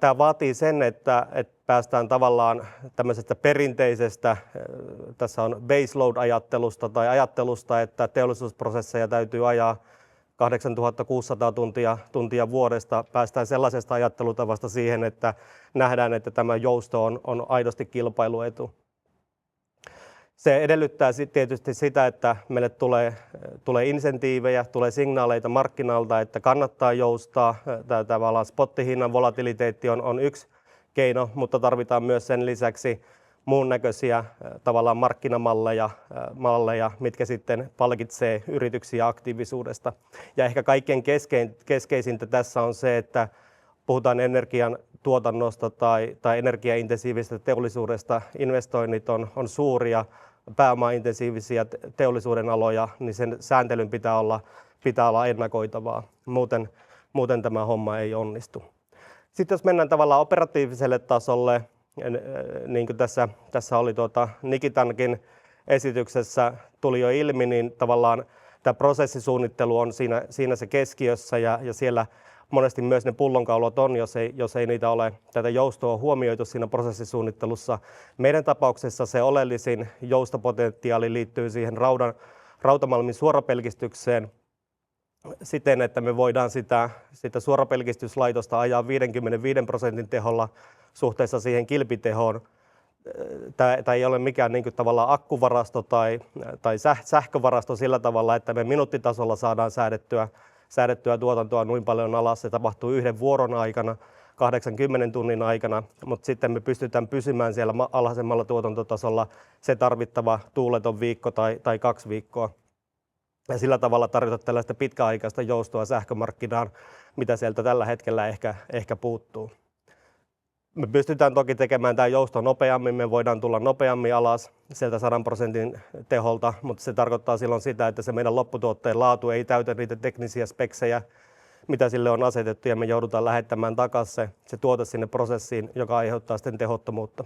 Tämä vaatii sen, että päästään tavallaan tämmöisestä perinteisestä, tässä on baseload-ajattelusta tai ajattelusta, että teollisuusprosesseja täytyy ajaa 8600 tuntia vuodesta. Päästään sellaisesta ajattelutavasta siihen, että nähdään, että tämä jousto on aidosti kilpailuetu. Se edellyttää tietysti sitä, että meille tulee insentiivejä, tulee signaaleita markkinalta, että kannattaa joustaa. Tavallaan spottihinnan volatiliteetti on yksi keino, mutta tarvitaan myös sen lisäksi muun näköisiä tavallaan markkinamalleja, mitkä sitten palkitsee yrityksiä aktiivisuudesta. Ja ehkä kaikkein keskeisintä tässä on se, että puhutaan energian tuotannosta tai energiaintensiivisestä teollisuudesta, investoinnit on suuria, pääomaintensiivisiä teollisuuden aloja, niin sen sääntelyn pitää olla ennakoitavaa. Muuten tämä homma ei onnistu. Sitten jos mennään tavallaan operatiiviselle tasolle, niin kuin tässä oli Nikitankin esityksessä tuli jo ilmi, niin tavallaan tämä prosessisuunnittelu on siinä se keskiössä ja siellä monesti myös ne pullonkaulat on, jos ei niitä ole tätä joustoa huomioitu siinä prosessisuunnittelussa. Meidän tapauksessa se oleellisin joustopotentiaali liittyy siihen rautamalmin suorapelkistykseen siten, että me voidaan sitä suorapelkistyslaitosta ajaa 55% teholla suhteessa siihen kilpitehoon. Tämä ei ole mikään niin kuin tavallaan akkuvarasto tai sähkövarasto sillä tavalla, että me minuuttitasolla saadaan säädettyä tuotantoa noin paljon alas. Se tapahtuu yhden vuoron aikana, 80 tunnin aikana, mutta sitten me pystytään pysymään siellä alhaisemmalla tuotantotasolla se tarvittava tuuleton viikko tai 2 viikkoa. Ja sillä tavalla tarjota tällaista pitkäaikaista joustoa sähkömarkkinaan, mitä sieltä tällä hetkellä ehkä puuttuu. Me pystytään toki tekemään tämä jousto nopeammin, me voidaan tulla nopeammin alas sieltä 100% teholta, mutta se tarkoittaa silloin sitä, että se meidän lopputuotteen laatu ei täytä niitä teknisiä speksejä, mitä sille on asetettu, ja me joudutaan lähettämään takaisin se tuote sinne prosessiin, joka aiheuttaa sitten tehottomuutta.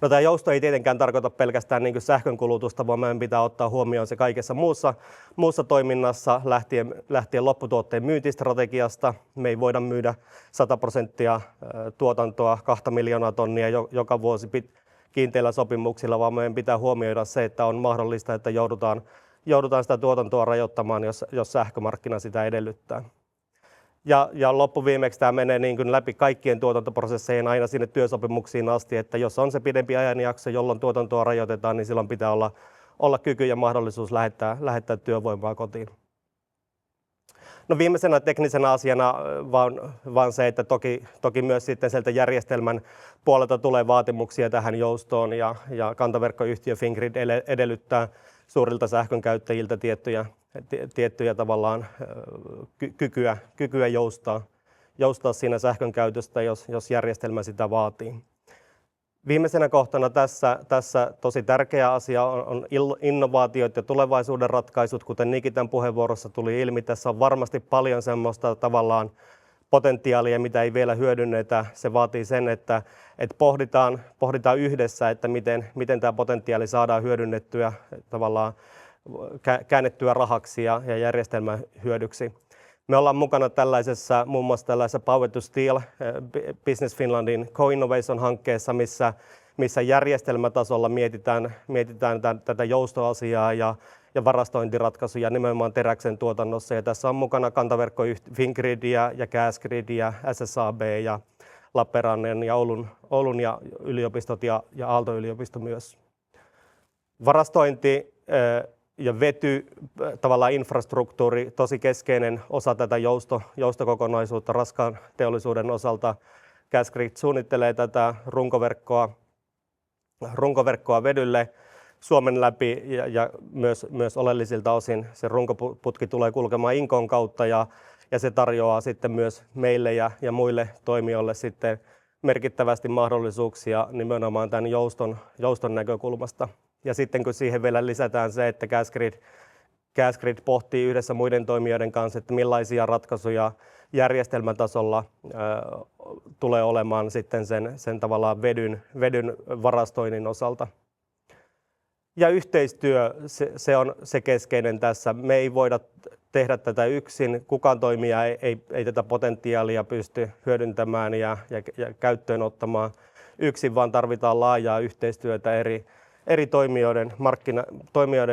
No, tämä jousto ei tietenkään tarkoita pelkästään niin kuin sähkönkulutusta, vaan meidän pitää ottaa huomioon se kaikessa muussa toiminnassa lähtien lopputuotteen myyntistrategiasta. Me ei voida myydä 100% tuotantoa 2 miljoonaa tonnia joka vuosi kiinteillä sopimuksilla, vaan meidän pitää huomioida se, että on mahdollista, että joudutaan sitä tuotantoa rajoittamaan, jos sähkömarkkina sitä edellyttää. Ja loppuviimeksi tämä menee niin kuin läpi kaikkien tuotantoprosessejen aina sinne työsopimuksiin asti, että jos on se pidempi ajanjakso, jolloin tuotantoa rajoitetaan, niin silloin pitää olla kyky ja mahdollisuus lähettää työvoimaa kotiin. No, viimeisenä teknisenä asiana vaan se, että toki myös sitten sieltä järjestelmän puolelta tulee vaatimuksia tähän joustoon, ja kantaverkkoyhtiö Fingrid edellyttää suurilta sähkönkäyttäjiltä tiettyjä tavallaan kykyä joustaa siinä sähkön käytöstä, jos järjestelmä sitä vaatii. Viimeisenä kohtana tässä tosi tärkeä asia on innovaatiot ja tulevaisuuden ratkaisut, kuten Nikitan puheenvuorossa tuli ilmi. Tässä on varmasti paljon semmoista tavallaan potentiaalia, mitä ei vielä hyödynnetä. Se vaatii sen, että pohditaan yhdessä, että miten tämä potentiaali saadaan hyödynnettyä, tavallaan käännettyä rahaksi ja järjestelmän hyödyksi. Me ollaan mukana muun muassa tällaisessa Power to Steel Business Finlandin Co-Innovation-hankkeessa, missä järjestelmätasolla mietitään tätä joustoasiaa ja varastointiratkaisuja nimenomaan teräksen tuotannossa. Ja tässä on mukana kantaverkkoyhtiö Fingrid ja Gasgrid ja SSAB ja Lappeenrannan ja Oulun ja yliopistot ja Aalto-yliopisto myös. Varastointi ja vety, tavallaan infrastruktuuri, tosi keskeinen osa tätä joustokokonaisuutta raskaan teollisuuden osalta. Gasgrid suunnittelee tätä runkoverkkoa vedylle Suomen läpi, ja myös oleellisilta osin se runkoputki tulee kulkemaan Inkon kautta, ja se tarjoaa sitten myös meille ja muille toimijoille sitten merkittävästi mahdollisuuksia nimenomaan tämän jouston näkökulmasta. Ja sitten kun siihen vielä lisätään se, että Gasgrid pohtii yhdessä muiden toimijoiden kanssa, että millaisia ratkaisuja järjestelmätasolla tulee olemaan sitten sen tavallaan vedyn varastoinnin osalta. Ja yhteistyö, se on se keskeinen tässä. Me ei voida tehdä tätä yksin. Kukaan toimija ei tätä potentiaalia pysty hyödyntämään ja käyttöön ottamaan yksin, vaan tarvitaan laajaa yhteistyötä eri toimijoiden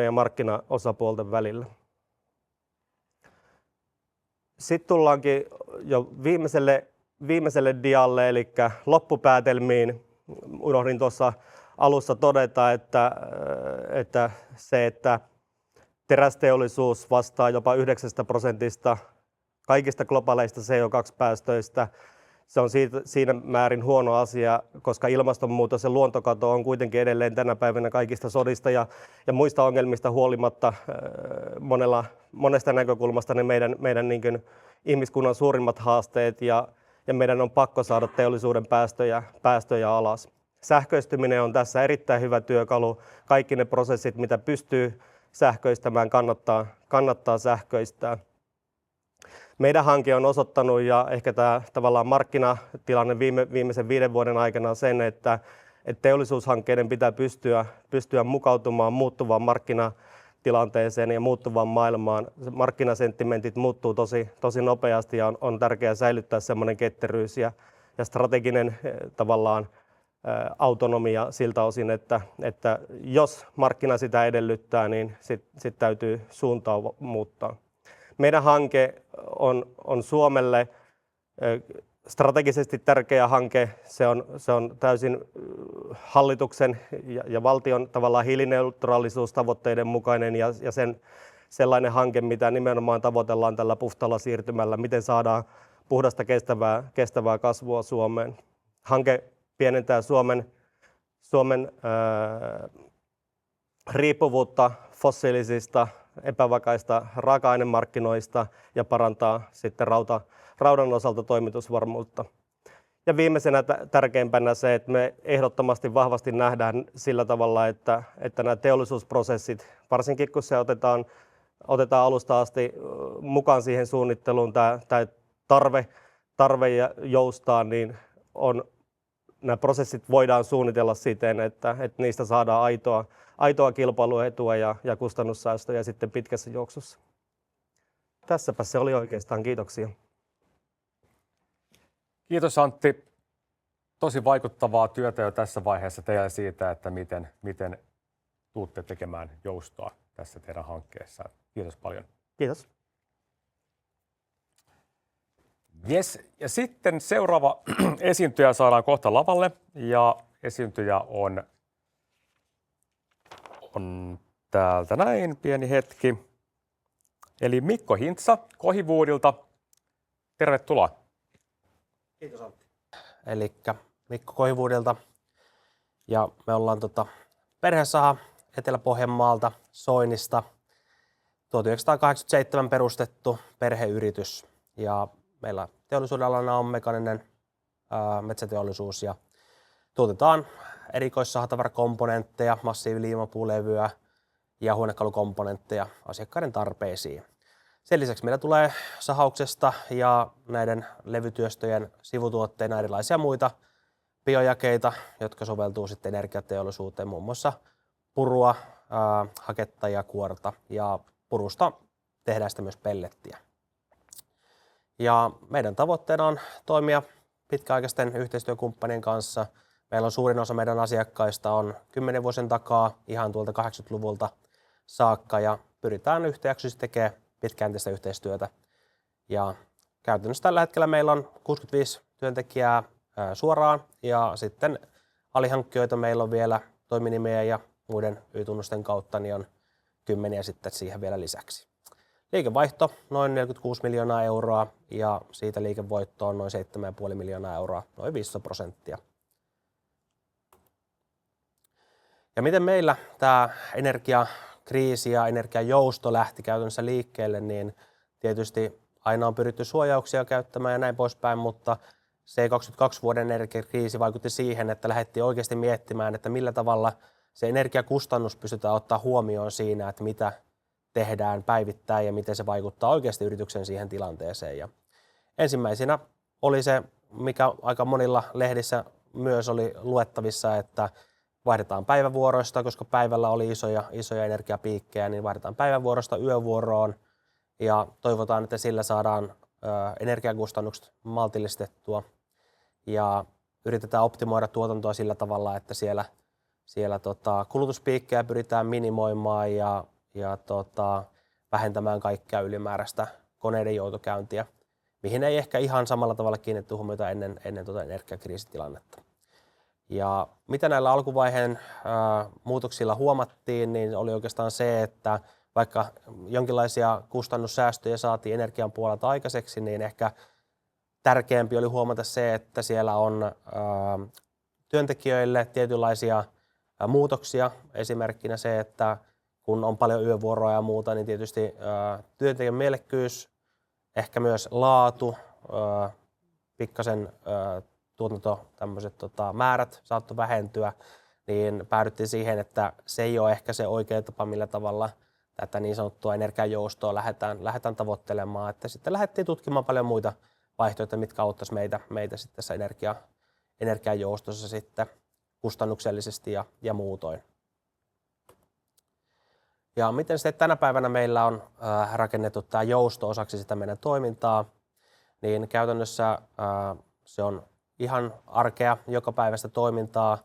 ja markkinaosapuolten välillä. Sitten tullaankin jo viimeiselle dialle, eli loppupäätelmiin. Unohdin tuossa alussa todeta, että terästeollisuus vastaa jopa 9% kaikista globaaleista CO2-päästöistä. Se on siinä määrin huono asia, koska ilmastonmuutos ja luontokato on kuitenkin edelleen tänä päivänä kaikista sodista ja muista ongelmista huolimatta monesta näkökulmasta ne meidän niin kuin ihmiskunnan suurimmat haasteet, ja meidän on pakko saada teollisuuden päästöjä alas. Sähköistyminen on tässä erittäin hyvä työkalu. Kaikki ne prosessit, mitä pystyy sähköistämään, kannattaa sähköistää. Meidän hanke on osoittanut, ja ehkä tämä tavallaan markkinatilanne viimeisen 5 vuoden aikana sen, että teollisuushankkeiden pitää pystyä mukautumaan muuttuvaan markkinatilanteeseen ja muuttuvaan maailmaan. Markkinasentimentit muuttuu tosi nopeasti, ja on tärkeää säilyttää semmoinen ketteryys ja strateginen tavallaan autonomia siltä osin, että jos markkina sitä edellyttää, niin sit täytyy suuntaa muuttaa. Meidän hanke on Suomelle strategisesti tärkeä hanke. Se on täysin hallituksen ja valtion tavallaan hiilineutraalisuustavoitteiden mukainen, ja sellainen hanke, mitä nimenomaan tavoitellaan tällä puhtaalla siirtymällä, miten saadaan puhdasta kestävää kasvua Suomeen. Hanke pienentää Suomen riippuvuutta fossiilisista epävakaista raaka-ainemarkkinoista ja parantaa sitten raudan osalta toimitusvarmuutta. Ja viimeisenä tärkeimpänä se, että me ehdottomasti vahvasti nähdään sillä tavalla, että nämä teollisuusprosessit, varsinkin kun se otetaan otetaan alusta asti mukaan siihen suunnitteluun tämä tarve ja joustaa, niin nämä prosessit voidaan suunnitella siten, että niistä saadaan aitoa kilpailuetua ja kustannussäästöjä sitten pitkässä juoksussa. Tässäpä se oli oikeastaan. Kiitoksia. Kiitos Antti. Tosi vaikuttavaa työtä jo tässä vaiheessa teillä siitä, että miten tuutte tekemään joustoa tässä teidän hankkeessa. Kiitos paljon. Kiitos. Yes. Ja sitten seuraava esiintyjä saadaan kohta lavalle ja esiintyjä on täältä näin, pieni hetki. Eli Mikko Hintsa Kohivuodilta. Tervetuloa. Kiitos Antti. Elikkä Mikko Kohivuodilta ja me ollaan perhesaha Etelä-Pohjanmaalta Soinista. 1987 perustettu perheyritys ja meillä teollisuudenalana on mekaaninen metsäteollisuus ja tuotetaan erikoissahatavarakomponentteja, massiiviliimapuulevyä ja huonekalukomponentteja asiakkaiden tarpeisiin. Sen lisäksi meillä tulee sahauksesta ja näiden levytyöstöjen sivutuotteina erilaisia muita biojakeita, jotka soveltuu sitten energiateollisuuteen, muun muassa purua, haketta ja kuorta ja purusta tehdään sitten myös pellettiä. Ja meidän tavoitteena on toimia pitkäaikaisten yhteistyökumppanien kanssa. Meillä on suurin osa meidän asiakkaista on 10 vuosien takaa ihan tuolta 80-luvulta saakka ja pyritään yhtäjaksoisesti tekemään pitkäjänteistä yhteistyötä. Ja käytännössä tällä hetkellä meillä on 65 työntekijää suoraan ja sitten alihankkijoita meillä on vielä toiminimien ja muiden Y-tunnusten kautta, niin on 10 sitten siihen vielä lisäksi. Liikevaihto noin 46 miljoonaa euroa ja siitä liikevoitto on noin 7,5 miljoonaa euroa, noin 15%. Ja miten meillä tämä energiakriisi ja energiajousto lähti käytännössä liikkeelle, niin tietysti aina on pyritty suojauksia käyttämään ja näin poispäin, mutta se 22 vuoden energiakriisi vaikutti siihen, että lähdettiin oikeasti miettimään, että millä tavalla se energiakustannus pystytään ottaa huomioon siinä, että mitä tehdään päivittäin ja miten se vaikuttaa oikeasti yrityksen siihen tilanteeseen. Ja ensimmäisenä oli se, mikä aika monilla lehdissä myös oli luettavissa, että vaihdetaan päivävuoroista, koska päivällä oli isoja energiapiikkejä, niin vaihdetaan päivävuorosta yövuoroon ja toivotaan, että sillä saadaan energiakustannukset maltillistettua ja yritetään optimoida tuotantoa sillä tavalla, että siellä kulutuspiikkejä pyritään minimoimaan ja vähentämään kaikkea ylimääräistä koneiden joutokäyntiä, mihin ei ehkä ihan samalla tavalla kiinnitetty huomiota ennen energiakriisitilannetta. Ja mitä näillä alkuvaiheen muutoksilla huomattiin, niin oli oikeastaan se, että vaikka jonkinlaisia kustannussäästöjä saatiin energian puolelta aikaiseksi, niin ehkä tärkeämpi oli huomata se, että siellä on työntekijöille tietynlaisia muutoksia. Esimerkkinä se, että kun on paljon yövuoroa ja muuta, niin tietysti työntekijän mielekkyys, ehkä myös laatu, pikkasen tuotanto, tämmöiset määrät saattoi vähentyä, niin päädyttiin siihen, että se ei ole ehkä se oikea tapa, millä tavalla tätä niin sanottua energiajoustoa lähdetään tavoittelemaan. Että sitten lähdettiin tutkimaan paljon muita vaihtoehtoja, mitkä auttaisi meitä sitten tässä energiajoustossa sitten kustannuksellisesti ja muutoin. Ja miten sitten tänä päivänä meillä on rakennettu tämä jousto osaksi sitä meidän toimintaa, niin käytännössä se on ihan arkea, jokapäiväistä toimintaa,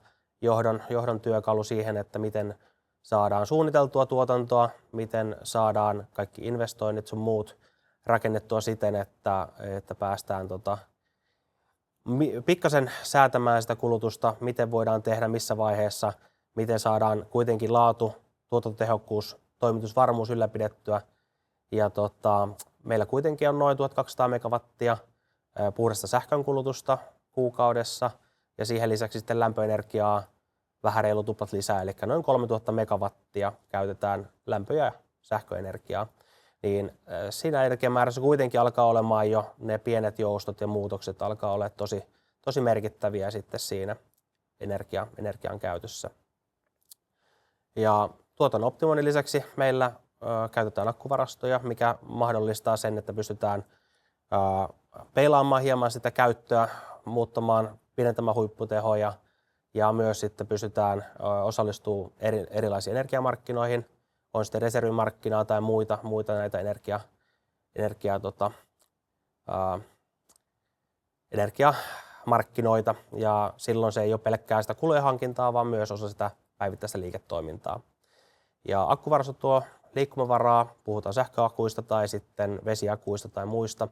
johdon työkalu siihen, että miten saadaan suunniteltua tuotantoa, miten saadaan kaikki investoinnit sun muut rakennettua siten, että päästään pikkasen säätämään sitä kulutusta, miten voidaan tehdä, missä vaiheessa, miten saadaan kuitenkin laatu, tuotantotehokkuus, toimitusvarmuus ylläpidettyä. Ja meillä kuitenkin on noin 1200 megawattia puhdasta sähkönkulutusta kuukaudessa ja siihen lisäksi sitten lämpöenergiaa vähän reilu tuplat lisää, eli noin 3000 megawattia käytetään lämpö- ja sähköenergiaa. Niin siinä energiamäärässä kuitenkin alkaa olemaan jo ne pienet joustot ja muutokset alkaa olla tosi merkittäviä sitten siinä energian käytössä. Ja tuotannon optimoinnin lisäksi meillä käytetään akkuvarastoja, mikä mahdollistaa sen, että pystytään peilaamaan hieman sitä käyttöä, muuttamaan, pidentämään huipputehoja ja myös sitten pystytään osallistumaan erilaisiin energiamarkkinoihin, on sitten reservimarkkinaa tai muita näitä energiamarkkinoita, ja silloin se ei ole pelkkää sitä kulujen hankintaa, vaan myös osa sitä päivittäistä liiketoimintaa. Ja akkuvarasto tuo liikkumavaraa, puhutaan sähköakuista tai sitten vesiakuista tai muista,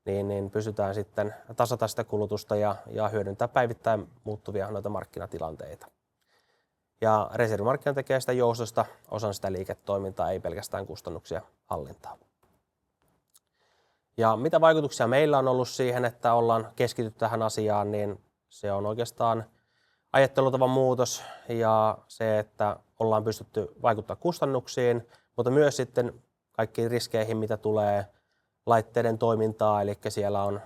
niin pystytään sitten tasata sitä kulutusta ja hyödyntää päivittäin muuttuvia noita markkinatilanteita. Ja reservimarkkina tekee sitä joustosta osan sitä liiketoimintaa, ei pelkästään kustannuksia hallintaa. Ja mitä vaikutuksia meillä on ollut siihen, että ollaan keskitytty tähän asiaan, niin se on oikeastaan ajattelutavan muutos ja se, että ollaan pystytty vaikuttamaan kustannuksiin, mutta myös sitten kaikkiin riskeihin, mitä tulee laitteiden toimintaa. Eli siellä on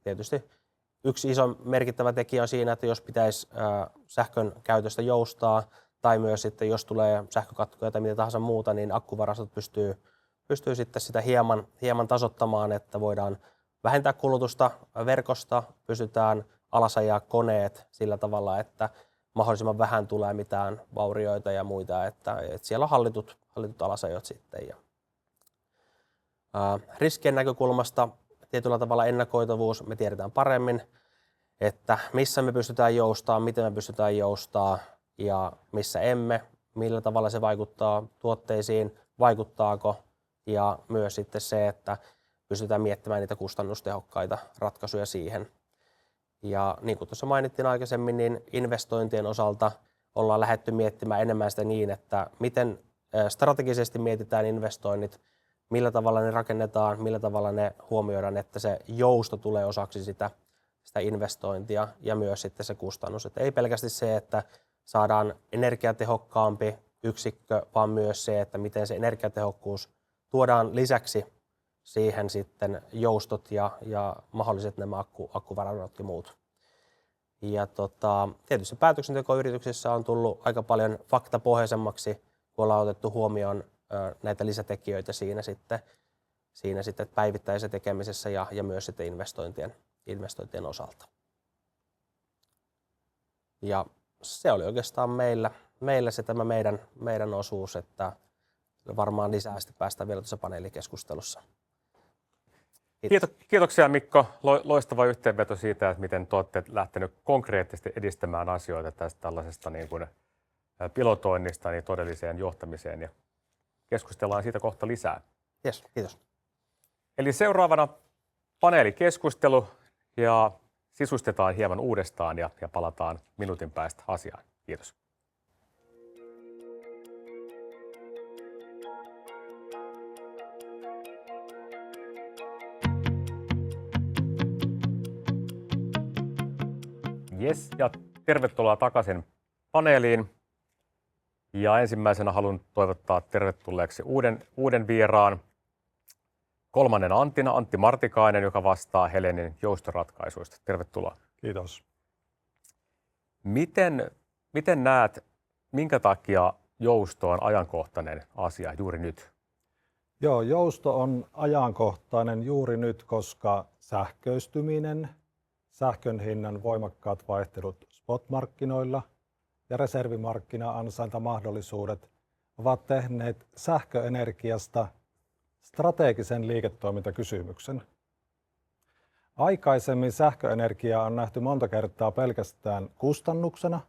tietysti yksi iso merkittävä tekijä on siinä, että jos pitäisi sähkön käytöstä joustaa tai myös sitten jos tulee sähkökatkoja tai mitä tahansa muuta, niin akkuvarastot pystyy sitten sitä hieman tasoittamaan, että voidaan vähentää kulutusta verkosta, pystytään alasajaa koneet sillä tavalla, että mahdollisimman vähän tulee mitään vaurioita ja muita, että siellä on hallitut alasajot sitten. Riskien näkökulmasta tietyllä tavalla ennakoitavuus, me tiedetään paremmin, että missä me pystytään joustamaan, miten me pystytään joustamaan ja missä emme, millä tavalla se vaikuttaa tuotteisiin, vaikuttaako, ja myös sitten se, että pystytään miettimään niitä kustannustehokkaita ratkaisuja siihen. Ja niin kuin tuossa mainittiin aikaisemmin, niin investointien osalta ollaan lähdetty miettimään enemmän sitä niin, että miten strategisesti mietitään investoinnit, millä tavalla ne rakennetaan, millä tavalla ne huomioidaan, että se jousto tulee osaksi sitä investointia ja myös sitten se kustannus. Että ei pelkästään se, että saadaan energiatehokkaampi yksikkö, vaan myös se, että miten se energiatehokkuus tuodaan lisäksi siihen sitten joustot ja mahdolliset nämä akkuvarannot ja muut. Ja tietysti päätöksentekoyrityksissä on tullut aika paljon faktapohjaisemmaksi, kun ollaan otettu huomioon näitä lisätekijöitä siinä sitten päivittäisessä tekemisessä ja myös sitten investointien osalta. Ja se oli oikeastaan meillä se tämä meidän osuus, että varmaan lisää sitten päästään vielä tuossa paneelikeskustelussa. Kiitoksia Mikko. Loistava yhteenveto siitä, että miten te olette lähtenyt konkreettisesti edistämään asioita tästä tällaisesta niin kuin pilotoinnista niin todelliseen johtamiseen. Ja keskustellaan siitä kohta lisää. Yes, kiitos. Eli seuraavana paneelikeskustelu ja sisustetaan hieman uudestaan ja palataan minuutin päästä asiaan. Kiitos. Yes, ja tervetuloa takaisin paneeliin. Ja ensimmäisenä haluan toivottaa tervetulleeksi uuden vieraan, kolmannen Anttina, Antti Martikainen, joka vastaa Helenin joustoratkaisuista. Tervetuloa. Kiitos. Miten näet, minkä takia jousto on ajankohtainen asia juuri nyt? Joo, jousto on ajankohtainen juuri nyt, koska sähköistyminen, sähkön hinnan voimakkaat vaihtelut spot-markkinoilla ja reservimarkkina-ansaintamahdollisuudet ovat tehneet sähköenergiasta strategisen liiketoimintakysymyksen. Aikaisemmin sähköenergiaa on nähty monta kertaa pelkästään kustannuksena,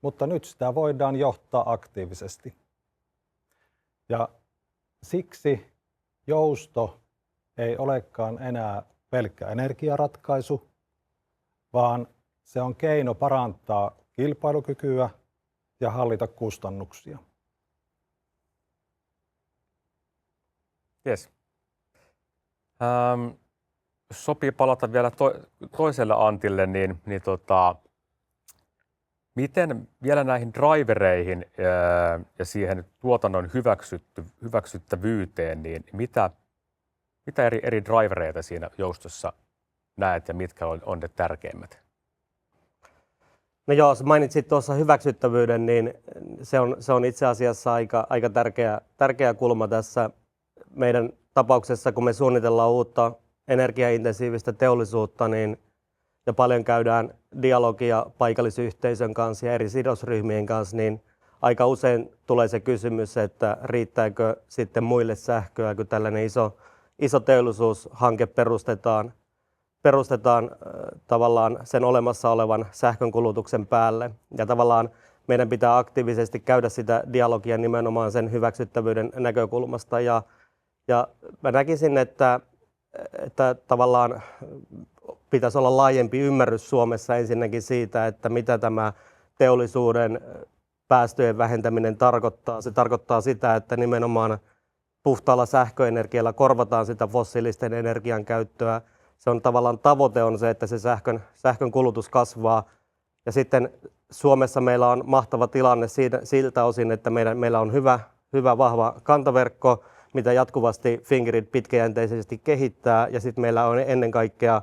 mutta nyt sitä voidaan johtaa aktiivisesti. Ja siksi jousto ei olekaan enää pelkkä energiaratkaisu, vaan se on keino parantaa kilpailukykyä ja hallita kustannuksia. Yes. Sopii palata vielä toiselle Antille, miten vielä näihin drivereihin ja siihen tuotannon hyväksyttävyyteen, niin mitä eri drivereita siinä joustossa näet ja mitkä on ne tärkeimmät? No joo, sä mainitsit tuossa hyväksyttävyyden, niin se on itse asiassa aika tärkeä kulma tässä meidän tapauksessa, kun me suunnitellaan uutta energiaintensiivistä teollisuutta, niin ja paljon käydään dialogia paikallisyhteisön kanssa ja eri sidosryhmien kanssa, niin aika usein tulee se kysymys, että riittääkö sitten muille sähköä, kun tällainen iso teollisuushanke perustetaan tavallaan sen olemassa olevan sähkönkulutuksen päälle. Ja tavallaan meidän pitää aktiivisesti käydä sitä dialogia nimenomaan sen hyväksyttävyyden näkökulmasta. Ja mä näkisin, että tavallaan pitäisi olla laajempi ymmärrys Suomessa ensinnäkin siitä, että mitä tämä teollisuuden päästöjen vähentäminen tarkoittaa. Se tarkoittaa sitä, että nimenomaan puhtaalla sähköenergialla korvataan sitä fossiilisten energian käyttöä. Se on tavallaan tavoite on se, että se sähkön kulutus kasvaa. Ja sitten Suomessa meillä on mahtava tilanne siltä osin, että meillä on hyvä vahva kantaverkko, mitä jatkuvasti Fingrid pitkäjänteisesti kehittää. Ja sitten meillä on ennen kaikkea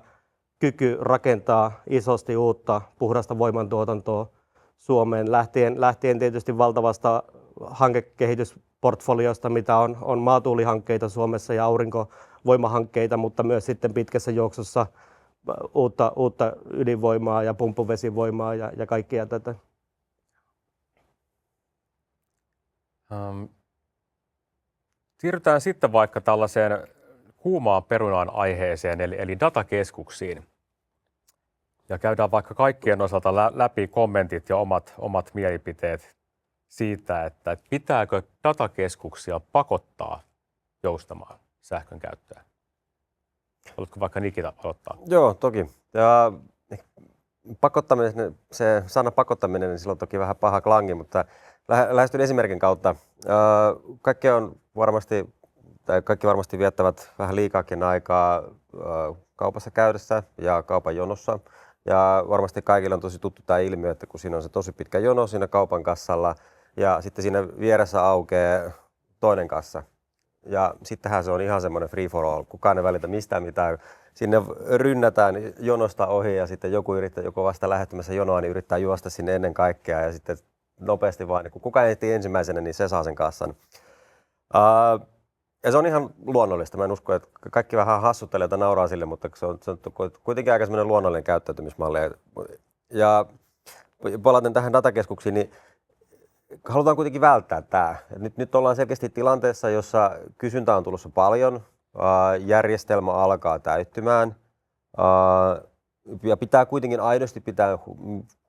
kyky rakentaa isosti uutta puhdasta voimantuotantoa Suomeen, lähtien tietysti valtavasta hankekehitysportfoliosta, mitä on maatuulihankkeita Suomessa ja aurinkovoimahankkeita, mutta myös sitten pitkässä juoksussa uutta ydinvoimaa ja pumppuvesivoimaa ja kaikkea tätä. Siirrytään sitten vaikka tällaiseen kuumaan perunaan aiheeseen, eli datakeskuksiin. Ja käydään vaikka kaikkien osalta läpi kommentit ja omat mielipiteet siitä, että pitääkö datakeskuksia pakottaa joustamaan sähkön käyttöön. Haluatko vaikka Nikita aloittaa? Joo, toki. Ja pakottaminen, se sana pakottaminen, niin sillä on toki vähän paha klangi, mutta lähestyn esimerkin kautta. Kaikki varmasti viettävät vähän liikaakin aikaa kaupassa käydessä ja kaupan jonossa. Ja varmasti kaikille on tosi tuttu tämä ilmiö, että kun siinä on se tosi pitkä jono siinä kaupan kassalla ja sitten siinä vieressä aukeaa toinen kassa. Ja sittenhän se on ihan semmoinen free for all, kukaan ei välitä mistään mitään. Sinne rynnätään jonosta ohi ja sitten joku vasta lähestymässä jonoa, niin yrittää juosta sinne ennen kaikkea ja sitten nopeasti vaan, kun kukaan ehtii ensimmäisenä, niin se saa sen kassan. Ja se on ihan luonnollista. Mä en usko, että kaikki vähän hassuttelee tai nauraa sille, mutta se on kuitenkin aika semmoinen luonnollinen käyttäytymismalli. Ja palaten tähän datakeskuksiin, niin halutaan kuitenkin välttää tämä. Nyt ollaan selkeästi tilanteessa, jossa kysyntää on tulossa paljon, järjestelmä alkaa täyttymään ja pitää kuitenkin aidosti pitää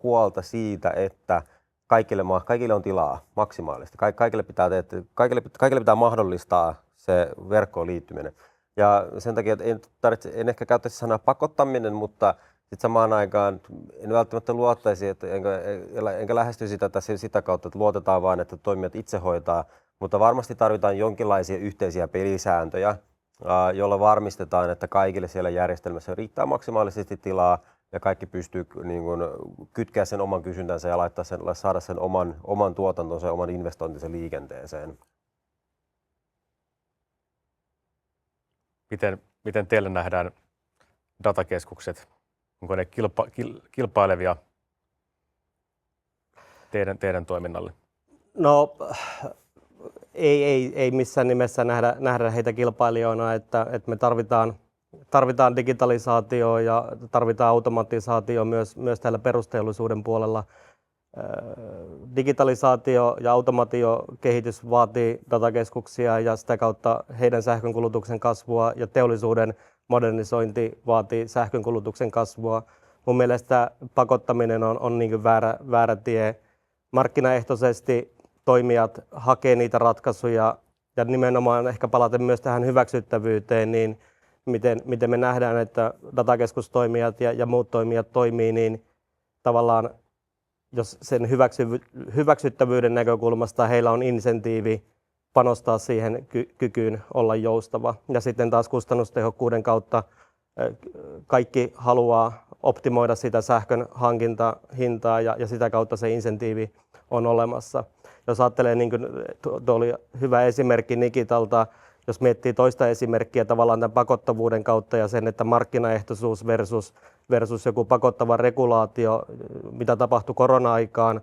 huolta siitä, että kaikille on tilaa maksimaalisesti. Kaikille pitää mahdollistaa se verkkoon liittyminen. Ja sen takia en ehkä käyttäisi sanaa pakottaminen, mutta sitten samaan aikaan en välttämättä luottaisi, enkä lähestyisi tätä sitä kautta, että luotetaan vain, että toimijat itse hoitaa, mutta varmasti tarvitaan jonkinlaisia yhteisiä pelisääntöjä, joilla varmistetaan, että kaikille siellä järjestelmässä riittää maksimaalisesti tilaa ja kaikki pystyy niin kuin kytkeä sen oman kysyntänsä ja saada sen oman tuotantonsa ja oman investointinsa liikenteeseen. Miten teille nähdään datakeskukset? Onko ne kilpailevia teidän toiminnalle? No ei missään nimessä nähdä heitä kilpailijoina, että me tarvitaan digitalisaatioa ja tarvitaan automatisaatio myös täällä perusteollisuuden puolella. Digitalisaatio ja automaatiokehitys vaatii datakeskuksia ja sitä kautta heidän sähkönkulutuksen kasvua ja teollisuuden modernisointi vaatii sähkönkulutuksen kasvua. Mun mielestä pakottaminen on niin kuin väärä tie. Markkinaehtoisesti toimijat hakee niitä ratkaisuja ja nimenomaan ehkä palaten myös tähän hyväksyttävyyteen, niin miten me nähdään, että datakeskustoimijat ja muut toimijat toimii, niin tavallaan jos sen hyväksyttävyyden näkökulmasta heillä on insentiivi panostaa siihen kykyyn olla joustava. Ja sitten taas kustannustehokkuuden kautta kaikki haluaa optimoida sitä sähkön hankintahintaa ja sitä kautta se insentiivi on olemassa. Jos ajattelee, niin kuin tuo oli hyvä esimerkki Nikitalta, jos miettii toista esimerkkiä tavallaan tämän pakottavuuden kautta ja sen, että markkinaehtoisuus versus joku pakottava regulaatio, mitä tapahtui korona-aikaan,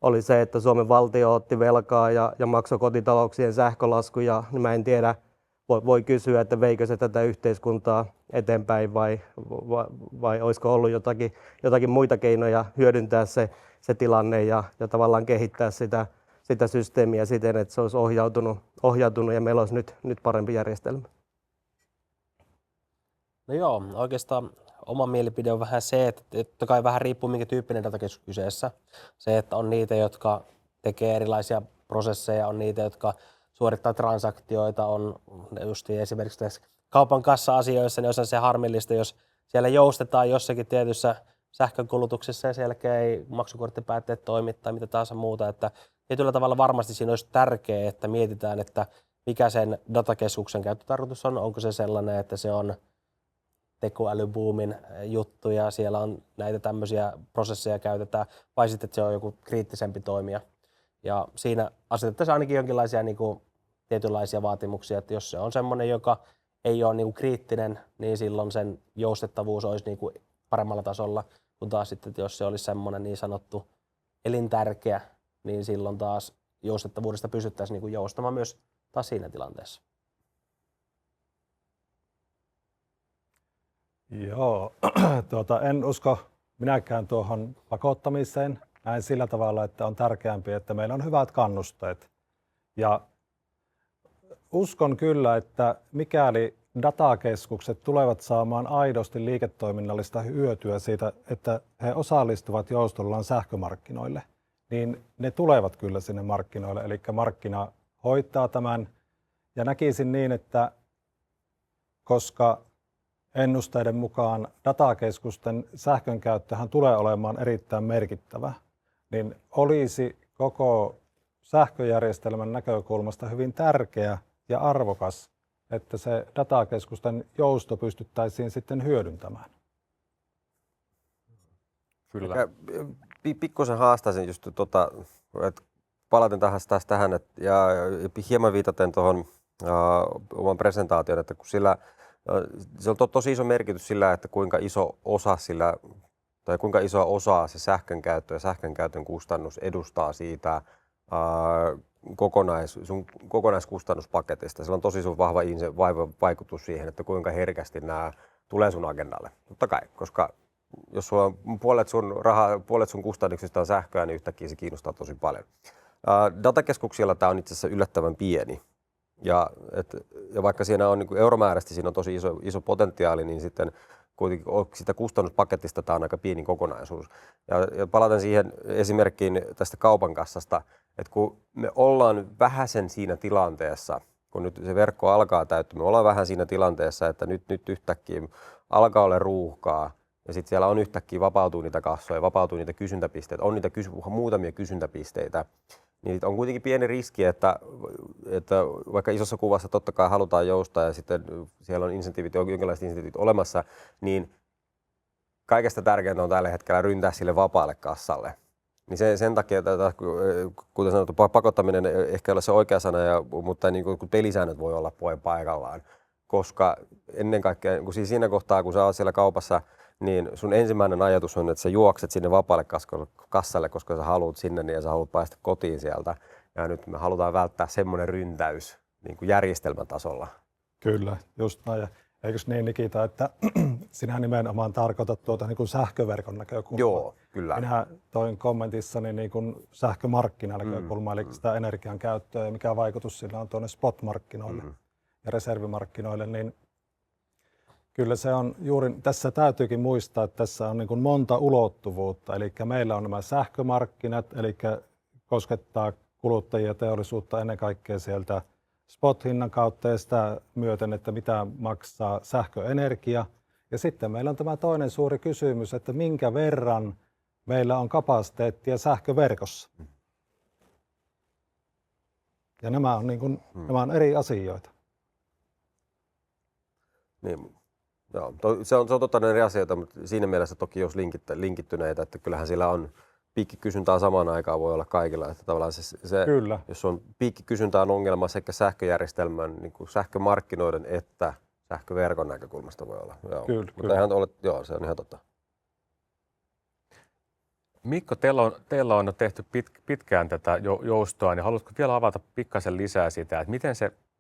oli se, että Suomen valtio otti velkaa ja maksoi kotitalouksien sähkölaskuja. Niin mä en tiedä, voi kysyä, että veikö se tätä yhteiskuntaa eteenpäin vai olisiko ollut jotakin muita keinoja hyödyntää se tilanne ja tavallaan kehittää sitä systeemiä siten, että se olisi ohjautunut ja meillä olisi nyt parempi järjestelmä. No joo, oikeastaan oma mielipide on vähän se, että totta kai vähän riippuu minkä tyyppinen datakeskus kyseessä. Se, että on niitä, jotka tekee erilaisia prosesseja, on niitä, jotka suorittaa transaktioita, on just esimerkiksi näissä kaupan kassa-asioissa, niin on se harmillista, jos siellä joustetaan jossakin tietyssä sähkönkulutuksessa ja sen jälkeen ei maksukorttipäätteet toimi tai mitä tahansa muuta. Että tietyllä tavalla varmasti siinä olisi tärkeää, että mietitään, että mikä sen datakeskuksen käyttötarkoitus on. Onko se sellainen, että se on tekoälybuumin juttu ja siellä on näitä tämmöisiä prosesseja käytetään, vai sitten, että se on joku kriittisempi toimija. Ja siinä asetettaisiin ainakin jonkinlaisia niin kuin, tietynlaisia vaatimuksia, että jos se on semmoinen, joka ei ole niin kuin, kriittinen, niin silloin sen joustettavuus olisi niin kuin, paremmalla tasolla, kun taas sitten, että jos se olisi semmoinen niin sanottu elintärkeä, niin silloin taas joustettavuudesta pystyttäisiin niin kuin, joustamaan myös taas siinä tilanteessa. Joo, en usko minäkään tuohon pakottamiseen. Näin sillä tavalla, että on tärkeämpi, että meillä on hyvät kannusteet. Ja uskon kyllä, että mikäli datakeskukset tulevat saamaan aidosti liiketoiminnallista hyötyä siitä, että he osallistuvat joustollaan sähkömarkkinoille, niin ne tulevat kyllä sinne markkinoille. Eli markkina hoitaa tämän. Ja näkisin niin, että koska ennusteiden mukaan datakeskusten sähkönkäyttöhän tulee olemaan erittäin merkittävä, niin olisi koko sähköjärjestelmän näkökulmasta hyvin tärkeä ja arvokas, että se datakeskusten jousto pystyttäisiin sitten hyödyntämään. Kyllä. Pikkusen haastaisin just että palaten taas tähän ja hieman viitaten tuohon oman presentaation, että kun se on tosi iso merkitys sillä, että kuinka iso osa tai kuinka isoa osaa se sähkönkäyttö ja sähkönkäytön kustannus edustaa siitä sun kokonaiskustannuspaketista. Sillä on tosi vahva vaikutus siihen, että kuinka herkästi nämä tulee sun agendalle. Totta kai, koska jos sulla on puolet sun kustannuksista on sähköä, niin yhtäkkiä se kiinnostaa tosi paljon. Datakeskuksilla tämä on itse asiassa yllättävän pieni. Ja vaikka siinä on niin euromääräisesti siinä on tosi iso potentiaali, niin sitten kuitenkin sitä kustannuspaketista tämä on aika pieni kokonaisuus. Ja palaten siihen esimerkkiin tästä kaupan kassasta, että kun me ollaan vähäsen siinä tilanteessa, kun nyt se verkko alkaa täyttymään, me ollaan vähän siinä tilanteessa, että nyt yhtäkkiä alkaa olla ruuhkaa, ja sitten siellä on yhtäkkiä vapautuu niitä kassoja, vapautuu niitä kysyntäpisteitä, on niitä muutamia kysyntäpisteitä, niin on kuitenkin pieni riski, että vaikka isossa kuvassa totta kai halutaan joustaa ja sitten siellä on jonkinlaiset insentiivit olemassa, niin kaikesta tärkeintä on tällä hetkellä ryntää sille vapaalle kassalle. Niin sen takia, kuten sanottu, pakottaminen ei ehkä ole se oikea sana, mutta niin kuin pelisäännöt voi olla paikallaan, koska ennen kaikkea kun siinä kohtaa, kun sä oot siellä kaupassa, niin sun ensimmäinen ajatus on, että sä juokset sinne vapaalle kassalle, koska sä haluat sinne niin ja sä haluat päästä kotiin sieltä. Ja nyt me halutaan välttää semmoinen ryntäys niin kuin järjestelmän tasolla. Kyllä, just näin. Ja eikös niin, Nikita, että sinä nimenomaan tarkoitat niin kuin sähköverkon näkökulmaa? Joo, kyllä. Minä toin kommentissani niin kuin sähkömarkkinanäkökulmaa, eli sitä energian käyttöä ja mikä vaikutus sillä on tuonne spot-markkinoille ja reservimarkkinoille, niin kyllä se on juuri, tässä täytyykin muistaa, että tässä on niin kuin monta ulottuvuutta, eli meillä on nämä sähkömarkkinat, eli koskettaa kuluttajia ja teollisuutta ennen kaikkea sieltä spot-hinnan kautta ja sitä myöten, että mitä maksaa sähköenergia. Ja sitten meillä on tämä toinen suuri kysymys, että minkä verran meillä on kapasiteettia sähköverkossa. Ja nämä on, niin kuin, nämä on eri asioita. Niin. Joo, se on totta eri asioita, mutta siinä mielessä toki jos linkittyneitä, että kyllähän sillä on piikkikysyntää samaan aikaan voi olla kaikilla. Että tavallaan Kyllä. jos on piikkikysyntä on ongelma sekä sähköjärjestelmän, niin kuin sähkömarkkinoiden että sähköverkon näkökulmasta voi olla. Joo. Kyllä, Mutta joo, se on ihan totta. Mikko, teillä on tehty pitkään tätä joustoa, niin haluatko vielä avata pikkasen lisää sitä, että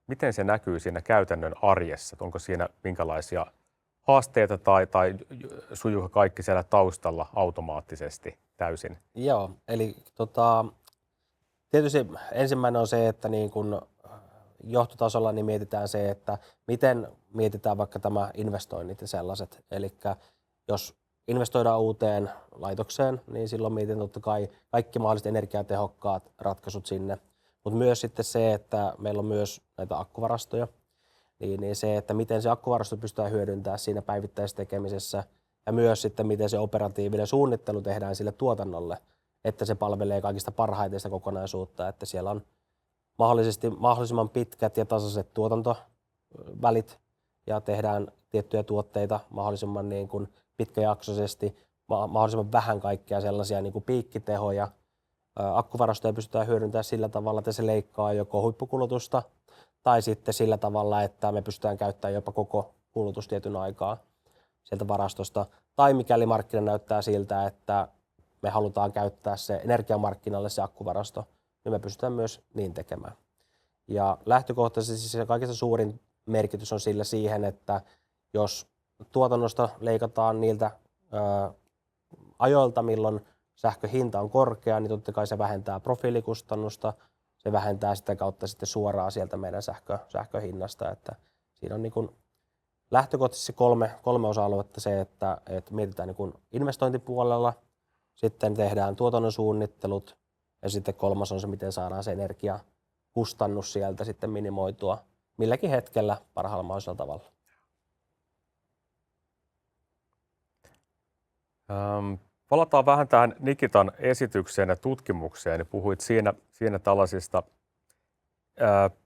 miten se näkyy siinä käytännön arjessa? Onko siinä minkälaisia haasteita tai sujuuko kaikki siellä taustalla automaattisesti täysin? Joo, eli tietysti ensimmäinen on se, että niin kun johtotasolla niin mietitään se, että miten mietitään vaikka tämä investoinnit ja sellaiset. Eli jos investoidaan uuteen laitokseen, niin silloin mietin totta kai kaikki mahdolliset energiatehokkaat ratkaisut sinne. Mutta myös sitten se, että meillä on myös näitä akkuvarastoja, niin se, että miten se akkuvarasto pystytään hyödyntämään siinä päivittäisessä tekemisessä ja myös sitten miten se operatiivinen suunnittelu tehdään sille tuotannolle, että se palvelee kaikista parhaiten sitä kokonaisuutta, että siellä on mahdollisesti mahdollisimman pitkät ja tasaiset tuotantovälit ja tehdään tiettyjä tuotteita mahdollisimman niin kuin pitkäjaksoisesti, mahdollisimman vähän kaikkea sellaisia niin kuin piikkitehoja. Akkuvarastoja pystytään hyödyntämään sillä tavalla, että se leikkaa joko huippukulutusta tai sitten sillä tavalla, että me pystytään käyttämään jopa koko kulutus tietyn aikaa sieltä varastosta. Tai mikäli markkina näyttää siltä, että me halutaan käyttää se energiamarkkinalle se akkuvarasto, niin me pystytään myös niin tekemään. Ja lähtökohtaisesti se kaikista suurin merkitys on sillä siihen, että jos tuotannosta leikataan niiltä ajoilta, milloin sähköhinta on korkea, niin totta kai se vähentää profiilikustannusta, se vähentää sitä kautta sitten suoraan sieltä meidän sähköhinnasta. Että siinä on niin kuin lähtökohtaisesti kolme osa-aluetta se, että mietitään niin kuin investointipuolella, sitten tehdään tuotannon suunnittelut ja sitten kolmas on se, miten saadaan se energiakustannus sieltä sitten minimoitua milläkin hetkellä parhaalla mahdollisella tavalla. Palataan vähän tähän Nikitan esitykseen ja tutkimukseen. Puhuit siinä tällaisista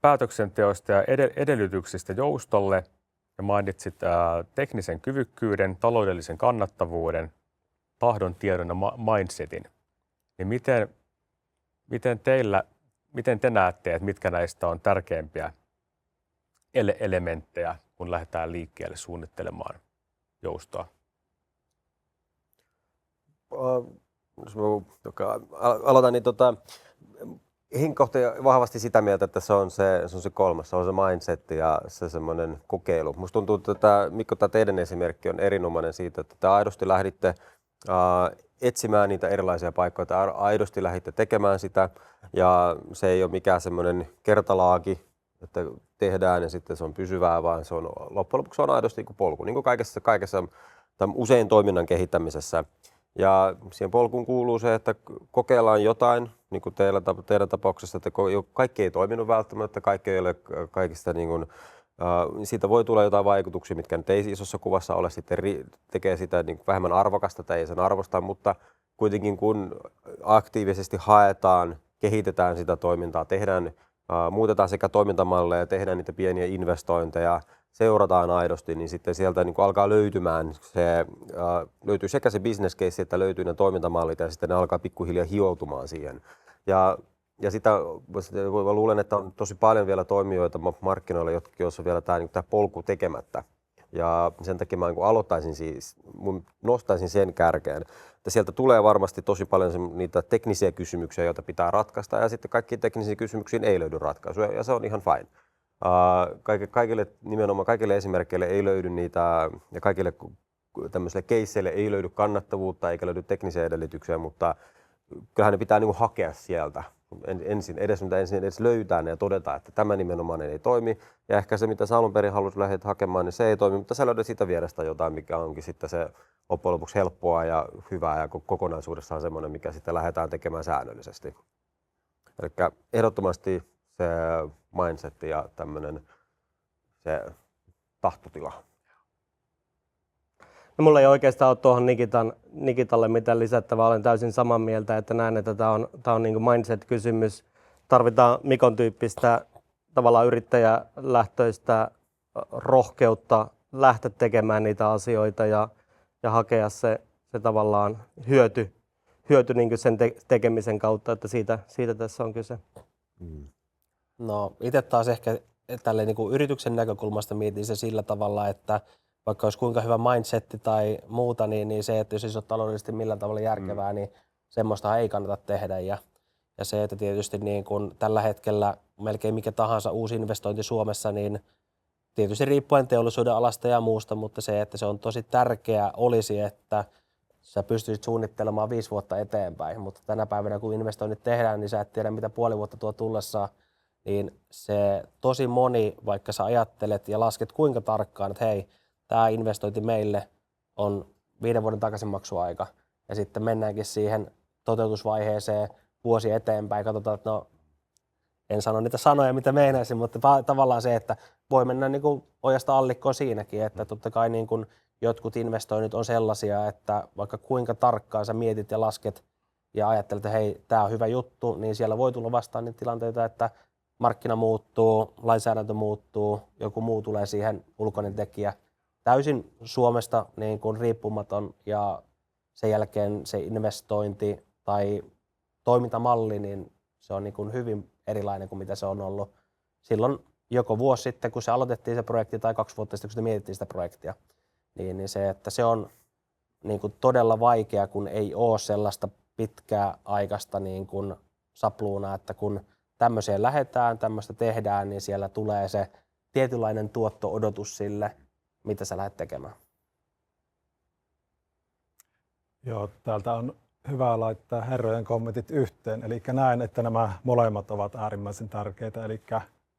päätöksenteosta ja edellytyksistä joustolle ja mainitsit teknisen kyvykkyyden, taloudellisen kannattavuuden, tahdon, tiedon ja mindsetin. Niin miten te näette, että mitkä näistä on tärkeimpiä elementtejä, kun lähdetään liikkeelle suunnittelemaan joustoa? Jos mä aloitan, niin henkilökohtaisesti vahvasti sitä mieltä, että se on se kolmas, se on se mindset ja se semmoinen kokeilu. Musta tuntuu, että Mikko, tämä teidän esimerkki on erinomainen siitä, että te aidosti lähditte etsimään niitä erilaisia paikkoja, te aidosti lähditte tekemään sitä ja se ei ole mikään semmoinen kertalaaki, että tehdään ja sitten se on pysyvää, vaan se on loppujen lopuksi on aidosti polku, niin kuin kaikessa usein toiminnan kehittämisessä. Ja siihen polkuun kuuluu se, että kokeillaan jotain, niin kuin teidän tapauksessa, että kaikki ei toiminut välttämättä, kaikki ei ole kaikista, niin kuin, siitä voi tulla jotain vaikutuksia, mitkä nyt ei isossa kuvassa ole, sitten tekee sitä niin kuin vähemmän arvokasta tai ei sen arvosta, mutta kuitenkin kun aktiivisesti haetaan, kehitetään sitä toimintaa, muutetaan sekä toimintamalleja, tehdään niitä pieniä investointeja, seurataan aidosti, niin sitten sieltä niin kuin alkaa löytymään löytyy sekä se business case, että löytyy ne toimintamallit ja sitten ne alkaa pikkuhiljaa hioutumaan siihen. Ja sitä luulen, että on tosi paljon vielä toimijoita markkinoilla, joissa on vielä tämä polku tekemättä. Ja sen takia mä nostaisin sen kärkeen, että sieltä tulee varmasti tosi paljon niitä teknisiä kysymyksiä, joita pitää ratkaista ja sitten kaikkiin teknisiin kysymyksiin ei löydy ratkaisuja ja se on ihan fine. Nimenomaan kaikille esimerkkeille ei löydy niitä ja kaikille tämmöisille keisseille ei löydy kannattavuutta eikä löydy teknisiä edellytyksiä, mutta kyllähän ne pitää niin kuin hakea sieltä ensin edes löytää ne ja todeta, että tämä nimenomaan ei toimi. Ja ehkä se, mitä sä alun perin halusit lähteä hakemaan, niin se ei toimi, mutta sä löydät sitä vierestä jotain, mikä onkin sitten se loppujen lopuksi helppoa ja hyvää ja kokonaisuudessaan semmoinen, mikä sitten lähdetään tekemään säännöllisesti. Eli ehdottomasti se mindset ja tämmöinen se tahtotila. No, mulla ei oikeastaan ole tuohon Nikitalle mitään lisättävää. Olen täysin samaa mieltä, että näen, että tämä on niin kuin mindset-kysymys. Tarvitaan Mikon tyyppistä tavallaan yrittäjälähtöistä rohkeutta lähteä tekemään niitä asioita ja hakea se tavallaan hyöty niin kuin sen tekemisen kautta, että siitä tässä on kyse. No itse taas ehkä tälleen niin kuin yrityksen näkökulmasta mietin se sillä tavalla, että vaikka olisi kuinka hyvä mindsetti tai muuta, niin se, että jos se on taloudellisesti millään tavalla järkevää, niin semmoista ei kannata tehdä. Ja se, että tietysti niin kuin tällä hetkellä melkein mikä tahansa uusi investointi Suomessa, niin tietysti riippuen teollisuuden alasta ja muusta, mutta se, että se on tosi tärkeää olisi, että sä pystyisit suunnittelemaan 5 vuotta eteenpäin, mutta tänä päivänä kun investoinnit tehdään, niin sä et tiedä mitä puoli vuotta tuo tullessaan, niin se tosi moni, vaikka sä ajattelet ja lasket kuinka tarkkaan, että hei, tämä investointi meille on 5 vuoden takaisinmaksuaika ja sitten mennäänkin siihen toteutusvaiheeseen vuosi eteenpäin, katsotaan, että no en sano niitä sanoja, mitä meinaisin, mutta tavallaan se, että voi mennä niin kuin ojasta allikkoon siinäkin, että totta kai niin kuin jotkut investoinnit on sellaisia, että vaikka kuinka tarkkaan sä mietit ja lasket ja ajattelet, että hei, tämä on hyvä juttu, niin siellä voi tulla vastaan niitä tilanteita, että markkina muuttuu, lainsäädäntö muuttuu, joku muu tulee siihen, ulkoinen tekijä, täysin Suomesta niin kuin riippumaton ja sen jälkeen se investointi tai toimintamalli, niin se on niin kuin hyvin erilainen kuin mitä se on ollut silloin joko vuosi sitten, kun se aloitettiin se projekti, tai 2 vuotta sitten, kun se mietittiin sitä projektia. Niin se, että se on niin kuin todella vaikea, kun ei ole sellaista pitkäaikaista niin kuin sapluunaa, että kun tämmöiseen lähdetään, tämmöistä tehdään, niin siellä tulee se tietynlainen tuotto-odotus sille, mitä sä lähdet tekemään. Joo, täältä on hyvä laittaa herrojen kommentit yhteen. Eli näen, että nämä molemmat ovat äärimmäisen tärkeitä. Eli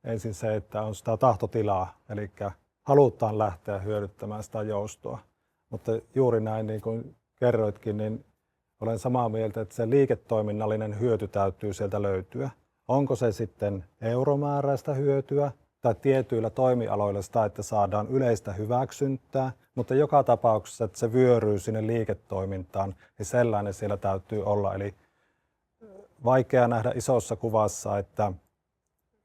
ensin se, että on sitä tahtotilaa, eli halutaan lähteä hyödyttämään sitä joustoa. Mutta juuri näin, niin kuin kerroitkin, niin olen samaa mieltä, että se liiketoiminnallinen hyöty täytyy sieltä löytyä. Onko se sitten euromääräistä hyötyä tai tietyillä toimialoilla sitä, että saadaan yleistä hyväksyntää, mutta joka tapauksessa, että se vyöryy sinne liiketoimintaan, niin sellainen siellä täytyy olla. Eli vaikea nähdä isossa kuvassa, että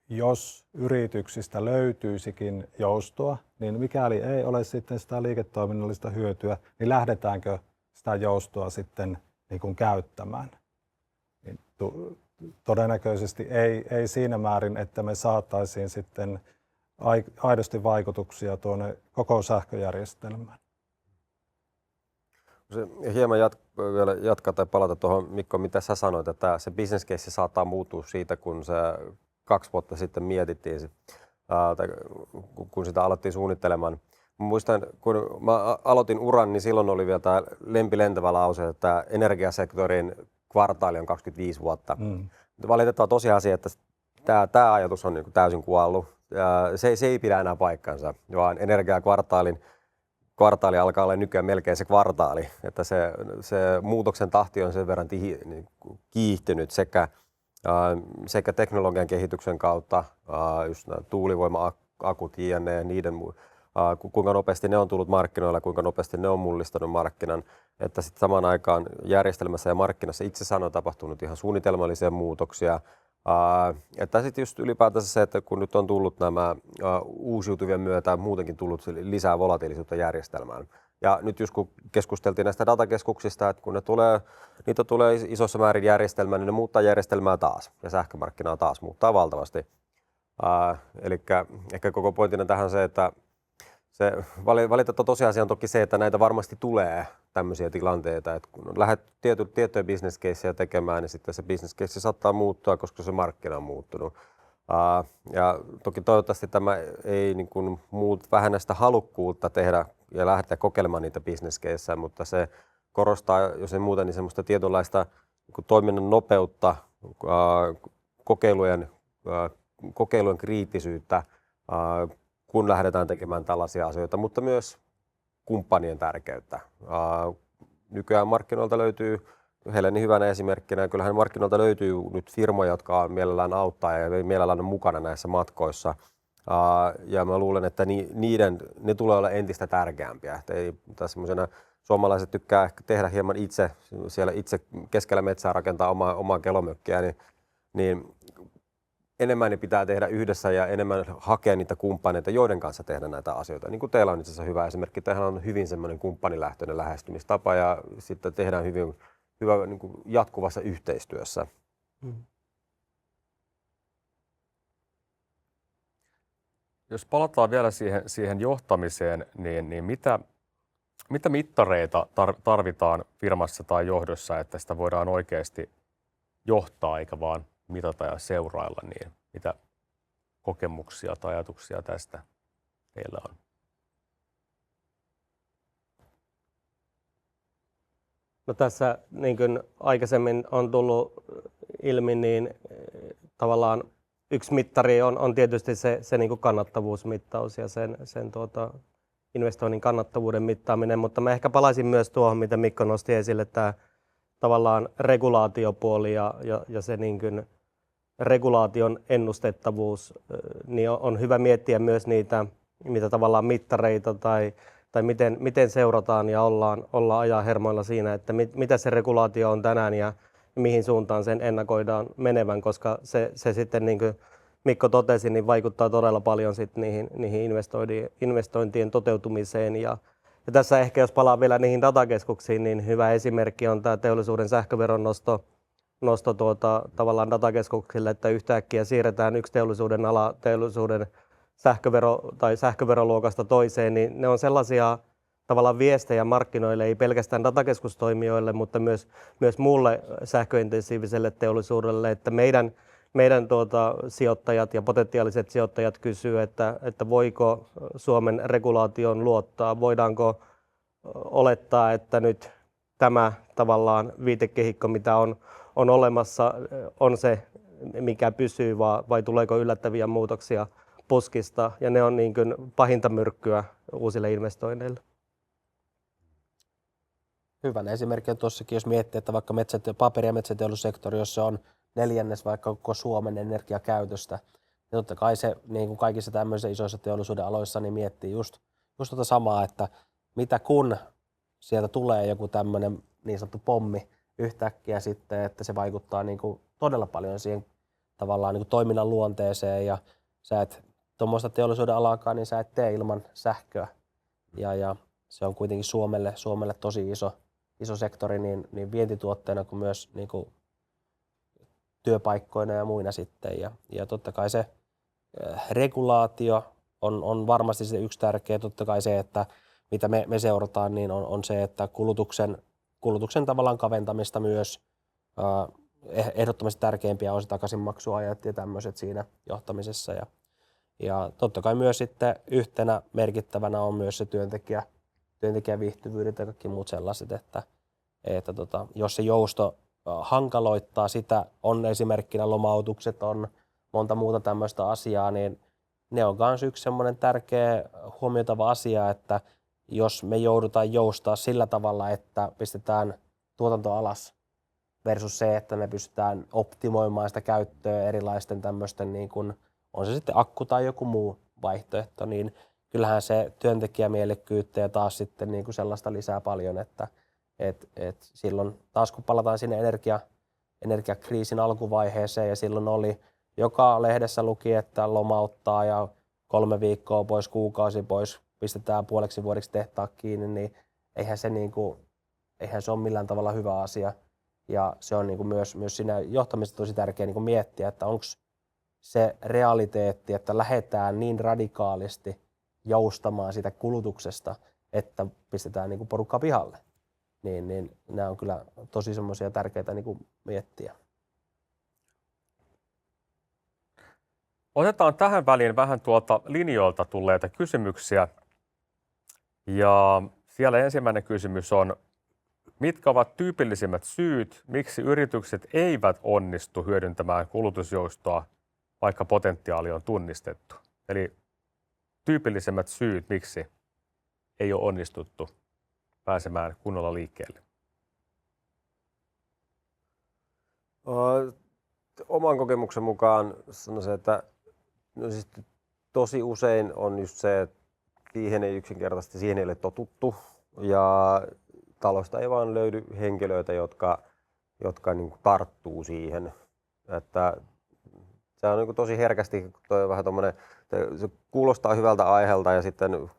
jos yrityksistä löytyisikin joustoa, niin mikäli ei ole sitten sitä liiketoiminnallista hyötyä, niin lähdetäänkö sitä joustoa sitten niin kuin käyttämään? Niin todennäköisesti ei siinä määrin, että me saataisiin sitten aidosti vaikutuksia tuonne koko sähköjärjestelmään. Se hieman vielä jatkaa tai palata tuohon, Mikko, mitä sä sanoit, että se business case saattaa muuttua siitä, kun se 2 vuotta sitten mietittiin, tai kun sitä alettiin suunnittelemaan. Muistan, kun mä aloitin uran, niin silloin oli vielä tämä lempilentävä lause, että energiasektorin kvartaali on 25 vuotta. Valitettava tosiasia, että tämä ajatus on niin täysin kuollut. Se ei pidä enää paikkansa, vaan kvartaali alkaa olla nykyään melkein se kvartaali. Että se muutoksen tahti on sen verran kiihtynyt sekä teknologian kehityksen kautta, just nämä tuulivoima-akut, jne, niiden kuinka nopeasti ne on tullut markkinoilla, kuinka nopeasti ne on mullistanut markkinan, että sitten samaan aikaan järjestelmässä ja markkinassa itsessään on tapahtunut ihan suunnitelmallisia muutoksia, että sitten just ylipäätänsä se, että kun nyt on tullut nämä uusiutuvien myötä muutenkin tullut lisää volatiilisuutta järjestelmään. Ja nyt just kun keskusteltiin näistä datakeskuksista, että kun niitä tulee isossa määrin järjestelmään, niin ne muuttaa järjestelmää taas ja sähkömarkkinaa taas muuttaa valtavasti. Eli ehkä koko pointtina tähän se, että se valitettava tosiasia on toki se, että näitä varmasti tulee tämmöisiä tilanteita, että kun lähdet tiettyjä business caseja tekemään, niin sitten se business case saattaa muuttua, koska se markkina on muuttunut. Ja toki toivottavasti tämä ei niin kuin vähennä sitä halukkuutta tehdä ja lähteä kokeilemaan niitä business caseja, mutta se korostaa, jos ei muuta, niin semmoista tietynlaista niin toiminnan nopeutta, kokeilujen kriittisyyttä, kun lähdetään tekemään tällaisia asioita, mutta myös kumppanien tärkeyttä. Nykyään markkinoilta löytyy, Heleni hyvänä esimerkkinä, kyllähän markkinoilta löytyy nyt firmoja, jotka mielellään auttaa ja mielellään on mukana näissä matkoissa. Ja mä luulen, että ne tulee olla entistä tärkeämpiä. Semmoisena suomalaiset tykkää ehkä tehdä hieman itse keskellä metsää rakentaa omaa kelomökkiä, niin enemmän ne pitää tehdä yhdessä ja enemmän hakea niitä kumppaneita, joiden kanssa tehdä näitä asioita. Niin kuin teillä on itse asiassa hyvä esimerkki. Teillä on hyvin semmoinen kumppanilähtöinen lähestymistapa ja sitten tehdään hyvin hyvä niin kuin jatkuvassa yhteistyössä. Jos palataan vielä siihen johtamiseen, niin mitä mittareita tarvitaan firmassa tai johdossa, että sitä voidaan oikeasti johtaa eikä vaan mitata ja seurailla, niin mitä kokemuksia tai ajatuksia tästä teillä on? No tässä niin kuin aikaisemmin on tullut ilmi, niin tavallaan yksi mittari on tietysti se niin kuin kannattavuusmittaus ja sen investoinnin kannattavuuden mittaaminen, mutta mä ehkä palaisin myös tuohon, mitä Mikko nosti esille, tämä tavallaan regulaatiopuoli ja se niin kuin regulaation ennustettavuus, niin on hyvä miettiä myös niitä, mitä tavallaan mittareita tai miten seurataan ja ollaan ajan hermoilla siinä, että mitä se regulaatio on tänään ja mihin suuntaan sen ennakoidaan menevän, koska se sitten niin kuin Mikko totesi, niin vaikuttaa todella paljon sitten niihin investointien toteutumiseen. Ja tässä ehkä jos palaa vielä niihin datakeskuksiin, niin hyvä esimerkki on tämä teollisuuden sähköveron nosto tavallaan datakeskuksille, että yhtäkkiä siirretään yksi teollisuuden ala teollisuuden sähköveroluokasta toiseen, niin ne on sellaisia tavallaan viestejä markkinoille, ei pelkästään datakeskustoimijoille, mutta myös muulle sähköintensiiviselle teollisuudelle, että meidän sijoittajat ja potentiaaliset sijoittajat kysyy, että voiko Suomen regulaation luottaa, voidaanko olettaa, että nyt tämä tavallaan viitekehikko, mitä on olemassa, on se, mikä pysyy, vai tuleeko yllättäviä muutoksia puskista, ja ne on niin kuin pahinta myrkkyä uusille investoinneille. Hyvänä esimerkki on tuossakin, jos miettii, että vaikka paperi- ja metsäteollisuussektori, jossa on neljännes vaikka koko Suomen energiakäytöstä, niin totta kai se niin kuin kaikissa tämmöisissä isoissa teollisuuden aloissa niin miettii just tuota samaa, että mitä kun sieltä tulee joku tämmöinen niin sanottu pommi yhtäkkiä sitten, että se vaikuttaa niin kuin todella paljon siihen tavallaan niin kuin toiminnan luonteeseen ja sä et tuommoista teollisuuden alaakaan, niin sä et tee ilman sähköä ja se on kuitenkin Suomelle tosi iso sektori niin vientituotteena kuin myös niin kuin työpaikkoina ja muina sitten. Ja totta kai se regulaatio on varmasti se yksi tärkeä. Totta kai se, että mitä me seurataan, niin on se, että kulutuksen tavallaan kaventamista myös. Ehdottomasti tärkeimpiä on se takaisinmaksuajat ja tämmöiset siinä johtamisessa. Ja totta kai myös sitten yhtenä merkittävänä on myös se työntekijäviihtyvyydet ja kaikki muut sellaiset, että jos se jousto hankaloittaa sitä, on esimerkkinä lomautukset, on monta muuta tämmöistä asiaa, niin ne on myös yksi semmoinen tärkeä huomioitava asia, että jos me joudutaan joustaa sillä tavalla, että pistetään tuotanto alas versus se, että me pystytään optimoimaan sitä käyttöä erilaisten tämmöisten, niin kuin, on se sitten akku tai joku muu vaihtoehto, niin kyllähän se työntekijämielekkyyttä ja taas sitten niin kuin sellaista lisää paljon, että silloin taas kun palataan sinne energiakriisin alkuvaiheeseen ja silloin oli joka lehdessä luki, että lomauttaa ja 3 viikkoa pois, kuukausi pois, pistetään puoleksi vuodeksi tehtaat kiinni, niin eihän se ole millään tavalla hyvä asia. Ja se on niin kuin myös siinä johtamisessa tosi tärkeää niin kuin miettiä, että onko se realiteetti, että lähdetään niin radikaalisti joustamaan sitä kulutuksesta, että pistetään niin kuin porukkaa pihalle. Niin nämä on kyllä tosi semmoisia tärkeitä niin kuin miettiä. Otetaan tähän väliin vähän tuolta linjoilta tulleita kysymyksiä. Ja siellä ensimmäinen kysymys on, mitkä ovat tyypillisimmät syyt, miksi yritykset eivät onnistu hyödyntämään kulutusjoustoa, vaikka potentiaali on tunnistettu? Eli tyypillisimmät syyt, miksi ei ole onnistuttu pääsemään kunnolla liikkeelle? Oman kokemuksen mukaan sanoisin, että siis tosi usein on just se, että siihen ei yksinkertaisesti siihen ei ole totuttu ja talosta ei vaan löydy henkilöitä, jotka niin kuin tarttuu siihen. Että se on niin kuin tosi herkästi vähän tommoinen, se kuulostaa hyvältä aiheelta ja sitten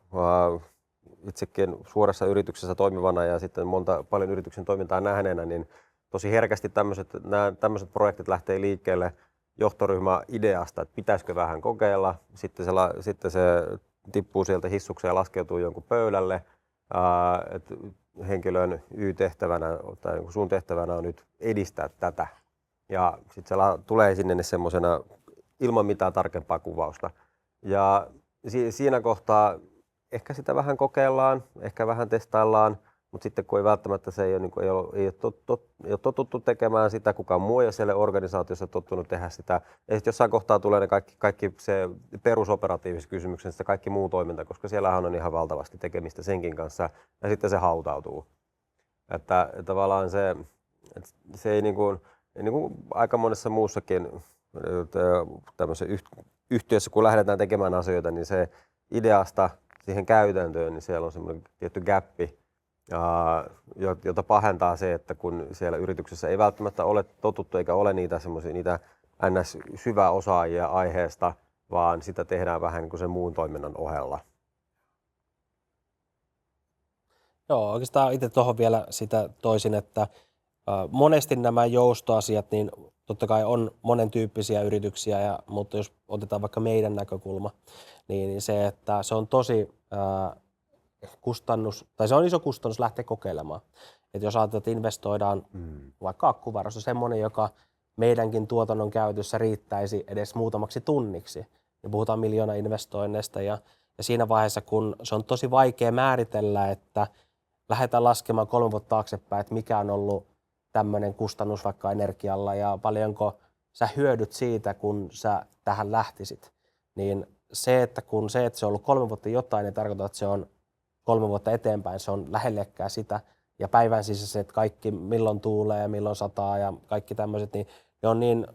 itsekin suorassa yrityksessä toimivana ja sitten paljon yrityksen toimintaa nähneenä, niin tosi herkästi tämmöiset projektit lähtee liikkeelle johtoryhmä ideasta, että pitäisikö vähän kokeilla, sitten se tippuu sieltä hissukseen ja laskeutuu jonkun pöydälle, että henkilön Y-tehtävänä tai sun tehtävänä on nyt edistää tätä. Ja sitten se tulee sinne semmoisena ilman mitään tarkempaa kuvausta. Ja siinä kohtaa ehkä sitä vähän kokeillaan, ehkä vähän testaillaan, mutta sitten kun ei välttämättä se ei ole totuttu tekemään sitä, kukaan muu ei ole siellä organisaatiossa tottunut tehdä sitä. Ja sitten jossain kohtaa tulee ne kaikki se perusoperatiiviset kysymykset, sitä kaikki muu toiminta, koska siellähän on ihan valtavasti tekemistä senkin kanssa, ja sitten se hautautuu. Että tavallaan se ei niin kuin aika monessa muussakin tämmöisessä yhtiössä, kun lähdetään tekemään asioita, niin se ideasta siihen käytäntöön, niin siellä on semmoinen tietty gäppi, jota pahentaa se, että kun siellä yrityksessä ei välttämättä ole totuttu eikä ole niitä NS-syväosaajia aiheesta, vaan sitä tehdään vähän niin kuin sen muun toiminnan ohella. Joo, oikeastaan itse tuohon vielä sitä toisin, että monesti nämä joustoasiat, niin totta kai on monen tyyppisiä yrityksiä, mutta jos otetaan vaikka meidän näkökulma, niin se, että se on tosi se on iso kustannus lähteä kokeilemaan. Että jos ajatellaan, että investoidaan vaikka akkuvarasto, semmoinen, joka meidänkin tuotannon käytössä riittäisi edes muutamaksi tunniksi, niin puhutaan miljoona investoinneista ja siinä vaiheessa, kun se on tosi vaikea määritellä, että lähdetään laskemaan 3 vuotta taaksepäin, että mikä on ollut tämmöinen kustannus vaikka energialla ja paljonko sä hyödyt siitä, kun sä tähän lähtisit. Niin se, että se on ollut 3 vuotta jotain, ei tarkoita, että se on 3 vuotta eteenpäin, se on lähellekään sitä. Ja päivän sisäiset kaikki, milloin tuulee ja milloin sataa ja kaikki tämmöiset, niin ne on niin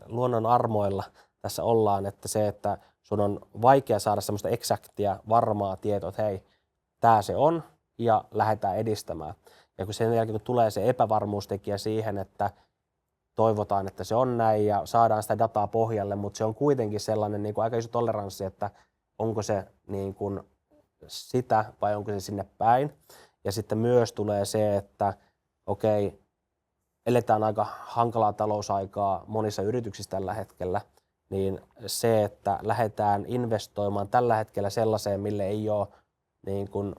luonnon armoilla tässä ollaan, että se, että sun on vaikea saada semmoista eksaktia, varmaa tietoa, että hei, tää se on ja lähdetään edistämään. Ja kun sen jälkeen kun tulee se epävarmuustekijä siihen, että toivotaan, että se on näin ja saadaan sitä dataa pohjalle, mutta se on kuitenkin sellainen niin kuin aika iso toleranssi, että onko se niin kuin sitä vai onko se sinne päin. Ja sitten myös tulee se, että okei, eletään aika hankalaa talousaikaa monissa yrityksissä tällä hetkellä, niin se, että lähdetään investoimaan tällä hetkellä sellaiseen, mille ei ole niin kuin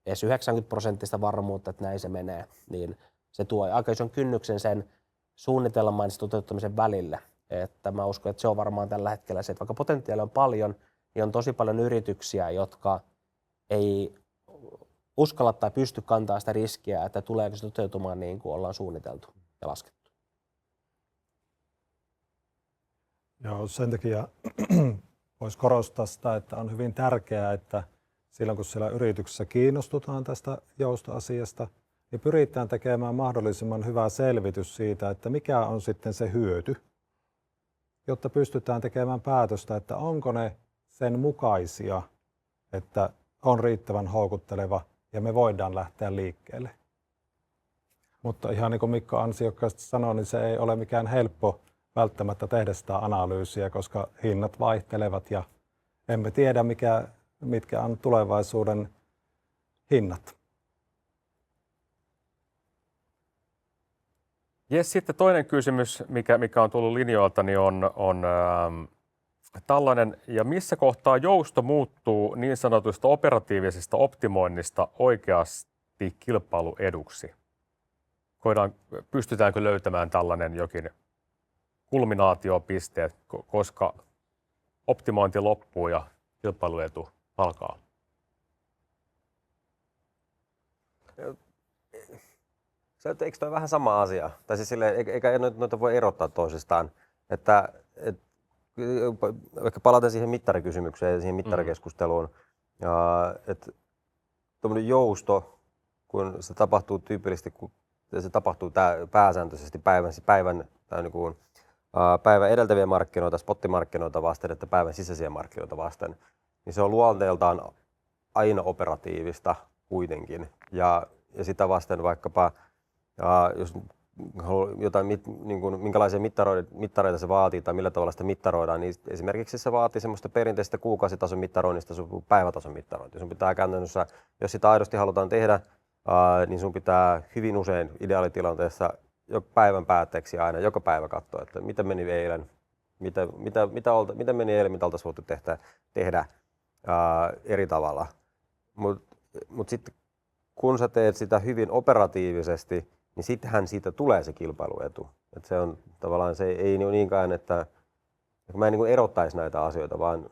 edes 90% varmuutta, että näin se menee, niin se tuo aika ison kynnyksen sen suunnitelman ja toteuttamisen välille. Että mä uskon, että se on varmaan tällä hetkellä se, että vaikka potentiaalia on paljon, niin on tosi paljon yrityksiä, jotka ei uskalla tai pysty kantaa sitä riskiä, että tuleeko se toteutumaan niin kuin ollaan suunniteltu ja laskettu. Joo, sen takia voisi korostaa sitä, että on hyvin tärkeää, että silloin kun siellä yrityksessä kiinnostutaan tästä joustoasiasta, niin pyritään tekemään mahdollisimman hyvä selvitys siitä, että mikä on sitten se hyöty, jotta pystytään tekemään päätöstä, että onko ne sen mukaisia, että on riittävän houkutteleva ja me voidaan lähteä liikkeelle. Mutta ihan niin kuin Mikko ansiokkaasti sanoi, niin se ei ole mikään helppo välttämättä tehdä sitä analyysiä, koska hinnat vaihtelevat ja emme tiedä, mitkä on tulevaisuuden hinnat. Jes, sitten toinen kysymys, mikä on tullut linjoilta, niin on tällainen, ja missä kohtaa jousto muuttuu niin sanotusta operatiivisesta optimoinnista oikeasti kilpailueduksi? Pystytäänkö löytämään tällainen jokin kulminaatiopiste, koska optimointi loppuu ja kilpailuetu alkaa? Eikö toi vähän sama asia? Tai siis silleen, eikä noita voi erottaa toisistaan. Että ehkä palataan siihen mittarikysymykseen ja siihen mittarikeskusteluun. Että tuommoinen jousto, kun se tapahtuu tyypillisesti, kun se tapahtuu pääsääntöisesti päivän edeltäviä markkinoita, spottimarkkinoita vasten, että päivän sisäisiä markkinoita vasten, niin se on luonteeltaan aina operatiivista kuitenkin. Ja sitä vasten vaikkapa, jos jotain, minkälaisia mittareita se vaatii tai millä tavalla sitä mittaroidaan, niin esimerkiksi se vaatii semmoista perinteistä kuukausitason mittaroinnista, päivätason mittarointia. Sun pitää käytännössä, jos sitä aidosti halutaan tehdä niin sun pitää hyvin usein ideaalitilanteessa jo päivän päätteeksi aina joka päivä katsoa, että mitä meni eilen, mitä meni eilen, mitä oltaisiin voitu tehdä eri tavalla. Mut sitten kun sä teet sitä hyvin operatiivisesti, niin sittenhän siitä tulee se kilpailuetu. Et se on tavallaan se ei niinkään, että mä en niin kuin erottaisi näitä asioita, vaan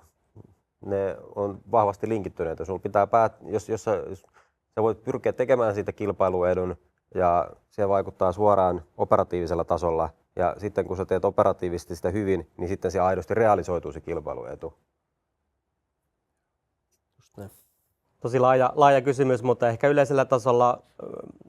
ne on vahvasti linkittyneitä. Sulla pitää jos sä voit pyrkiä tekemään siitä kilpailuedun ja se vaikuttaa suoraan operatiivisella tasolla ja sitten kun sä teet operatiivisesti sitä hyvin, niin sitten se aidosti realisoituu se kilpailuetu. Just näin. Tosi laaja kysymys, mutta ehkä yleisellä tasolla,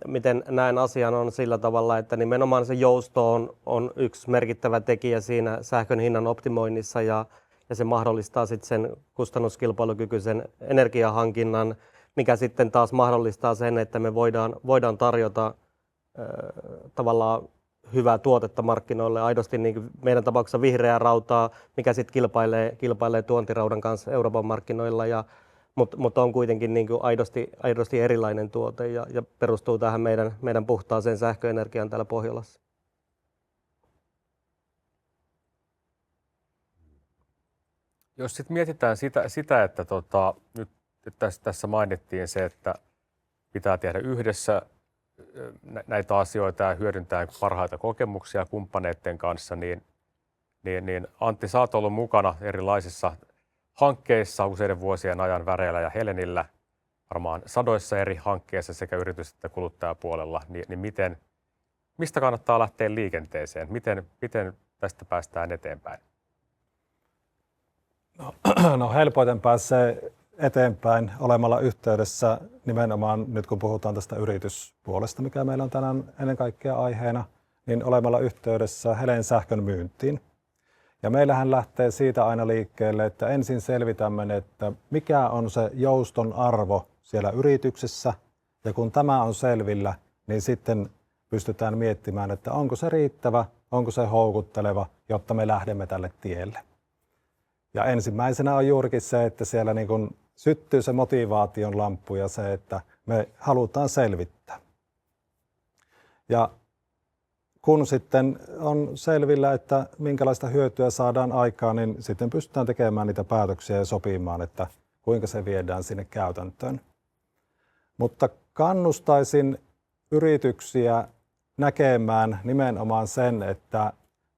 miten näen asian, on sillä tavalla, että nimenomaan se jousto on yksi merkittävä tekijä siinä sähkön hinnan optimoinnissa ja se mahdollistaa sitten sen kustannuskilpailukykyisen energiahankinnan, mikä sitten taas mahdollistaa sen, että me voidaan tarjota tavallaan hyvää tuotetta markkinoille, aidosti niin kuin meidän tapauksessa vihreää rautaa, mikä sitten kilpailee tuontiraudan kanssa Euroopan markkinoilla, mutta on kuitenkin niin kuin aidosti erilainen tuote ja perustuu tähän meidän puhtaaseen sähköenergiaan täällä Pohjolassa. Jos sitten mietitään sitä että nyt tässä mainittiin se, että pitää tehdä yhdessä näitä asioita ja hyödyntää parhaita kokemuksia kumppaneiden kanssa, niin Antti, sä oot ollut mukana erilaisissa hankkeissa useiden vuosien ajan Väreillä ja Helenillä, varmaan sadoissa eri hankkeissa sekä yritys- että kuluttajapuolella, niin mistä kannattaa lähteä liikenteeseen? Miten tästä päästään eteenpäin? No helpoiten pääsee eteenpäin olemalla yhteydessä nimenomaan nyt kun puhutaan tästä yrityspuolesta, mikä meillä on tänään ennen kaikkea aiheena, niin olemalla yhteydessä Helen sähkön myyntiin. Ja meillähän lähtee siitä aina liikkeelle, että ensin selvitämme, että mikä on se jouston arvo siellä yrityksessä. Ja kun tämä on selvillä, niin sitten pystytään miettimään, että onko se riittävä, onko se houkutteleva, jotta me lähdemme tälle tielle. Ja ensimmäisenä on juurikin se, että siellä niin kuin syttyy se motivaation lamppu ja se, että me halutaan selvittää. Ja kun sitten on selvillä, että minkälaista hyötyä saadaan aikaan, niin sitten pystytään tekemään niitä päätöksiä ja sopimaan, että kuinka se viedään sinne käytäntöön. Mutta kannustaisin yrityksiä näkemään nimenomaan sen, että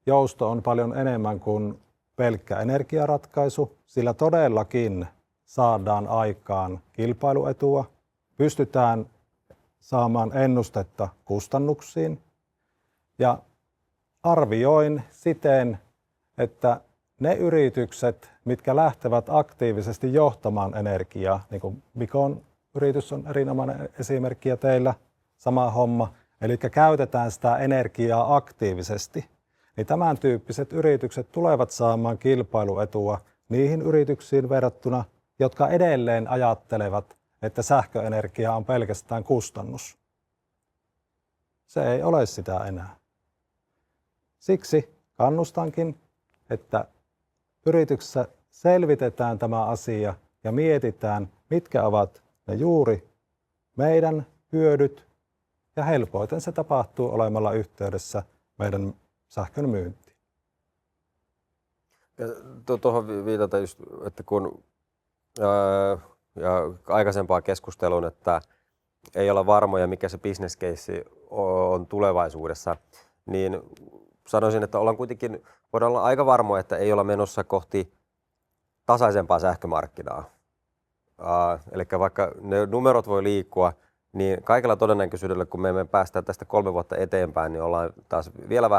jousto on paljon enemmän kuin pelkkä energiaratkaisu, sillä todellakin saadaan aikaan kilpailuetua, pystytään saamaan ennustetta kustannuksiin ja arvioin siten, että ne yritykset, mitkä lähtevät aktiivisesti johtamaan energiaa, niin kuin Mikon yritys on erinomainen esimerkki ja teillä sama homma, eli käytetään sitä energiaa aktiivisesti, niin tämän tyyppiset yritykset tulevat saamaan kilpailuetua niihin yrityksiin verrattuna, jotka edelleen ajattelevat, että sähköenergia on pelkästään kustannus. Se ei ole sitä enää. Siksi kannustankin, että yrityksessä selvitetään tämä asia ja mietitään, mitkä ovat ne juuri meidän hyödyt, ja helpoiten se tapahtuu olemalla yhteydessä meidän sähkön myyntiin. Tuohon viitata just, että kun ja aikaisempaan keskusteluun, että ei olla varmoja, mikä se business case on tulevaisuudessa, niin sanoisin, että voidaan olla aika varmoja, että ei olla menossa kohti tasaisempaa sähkömarkkinaa. Eli vaikka ne numerot voi liikkua, niin kaikella todennäköisyydellä, kun me emme päästä tästä 3 vuotta eteenpäin, niin ollaan taas vielä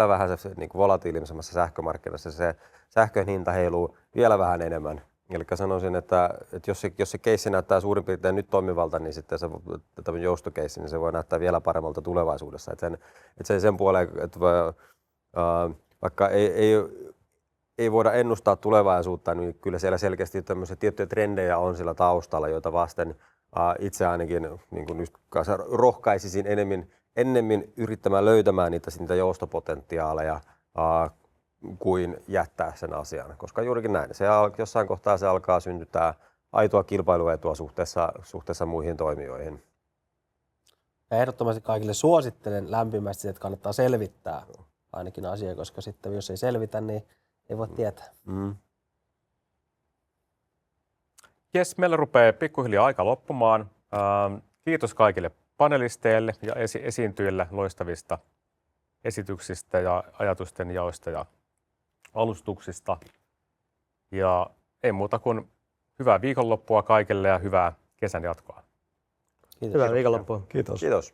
vähän se, niin kuin volatiilisemmassa sähkömarkkinassa. Se sähkön hinta heiluu vielä vähän enemmän. Eli sanoisin, että jos se keissi näyttää suurin piirtein nyt toimivalta, niin sitten se joustokeissi, niin se voi näyttää vielä paremmalta tulevaisuudessa. Että sen puoleen, että vaikka ei voida ennustaa tulevaisuutta, niin kyllä siellä selkeästi tämmöisiä tiettyjä trendejä on sillä taustalla, joita vasten itse ainakin niin kuin rohkaisisin ennemmin yrittämään löytämään niitä joustopotentiaaleja kuin jättää sen asian. Koska juurikin näin, jossain kohtaa se alkaa synnyttää aitoa kilpailuetua suhteessa muihin toimijoihin. Ja ehdottomasti kaikille suosittelen lämpimästi, että kannattaa selvittää ainakin asia, koska sitten jos ei selvitä, niin ei voi tietää. Jes, meillä rupeaa pikkuhiljaa aika loppumaan. Kiitos kaikille panelisteille ja esiintyjille loistavista esityksistä ja ajatusten jaosta ja alustuksista. Ja ei muuta kuin hyvää viikonloppua kaikille ja hyvää kesän jatkoa. Kiitos. Hyvää viikonloppua. Kiitos. Kiitos.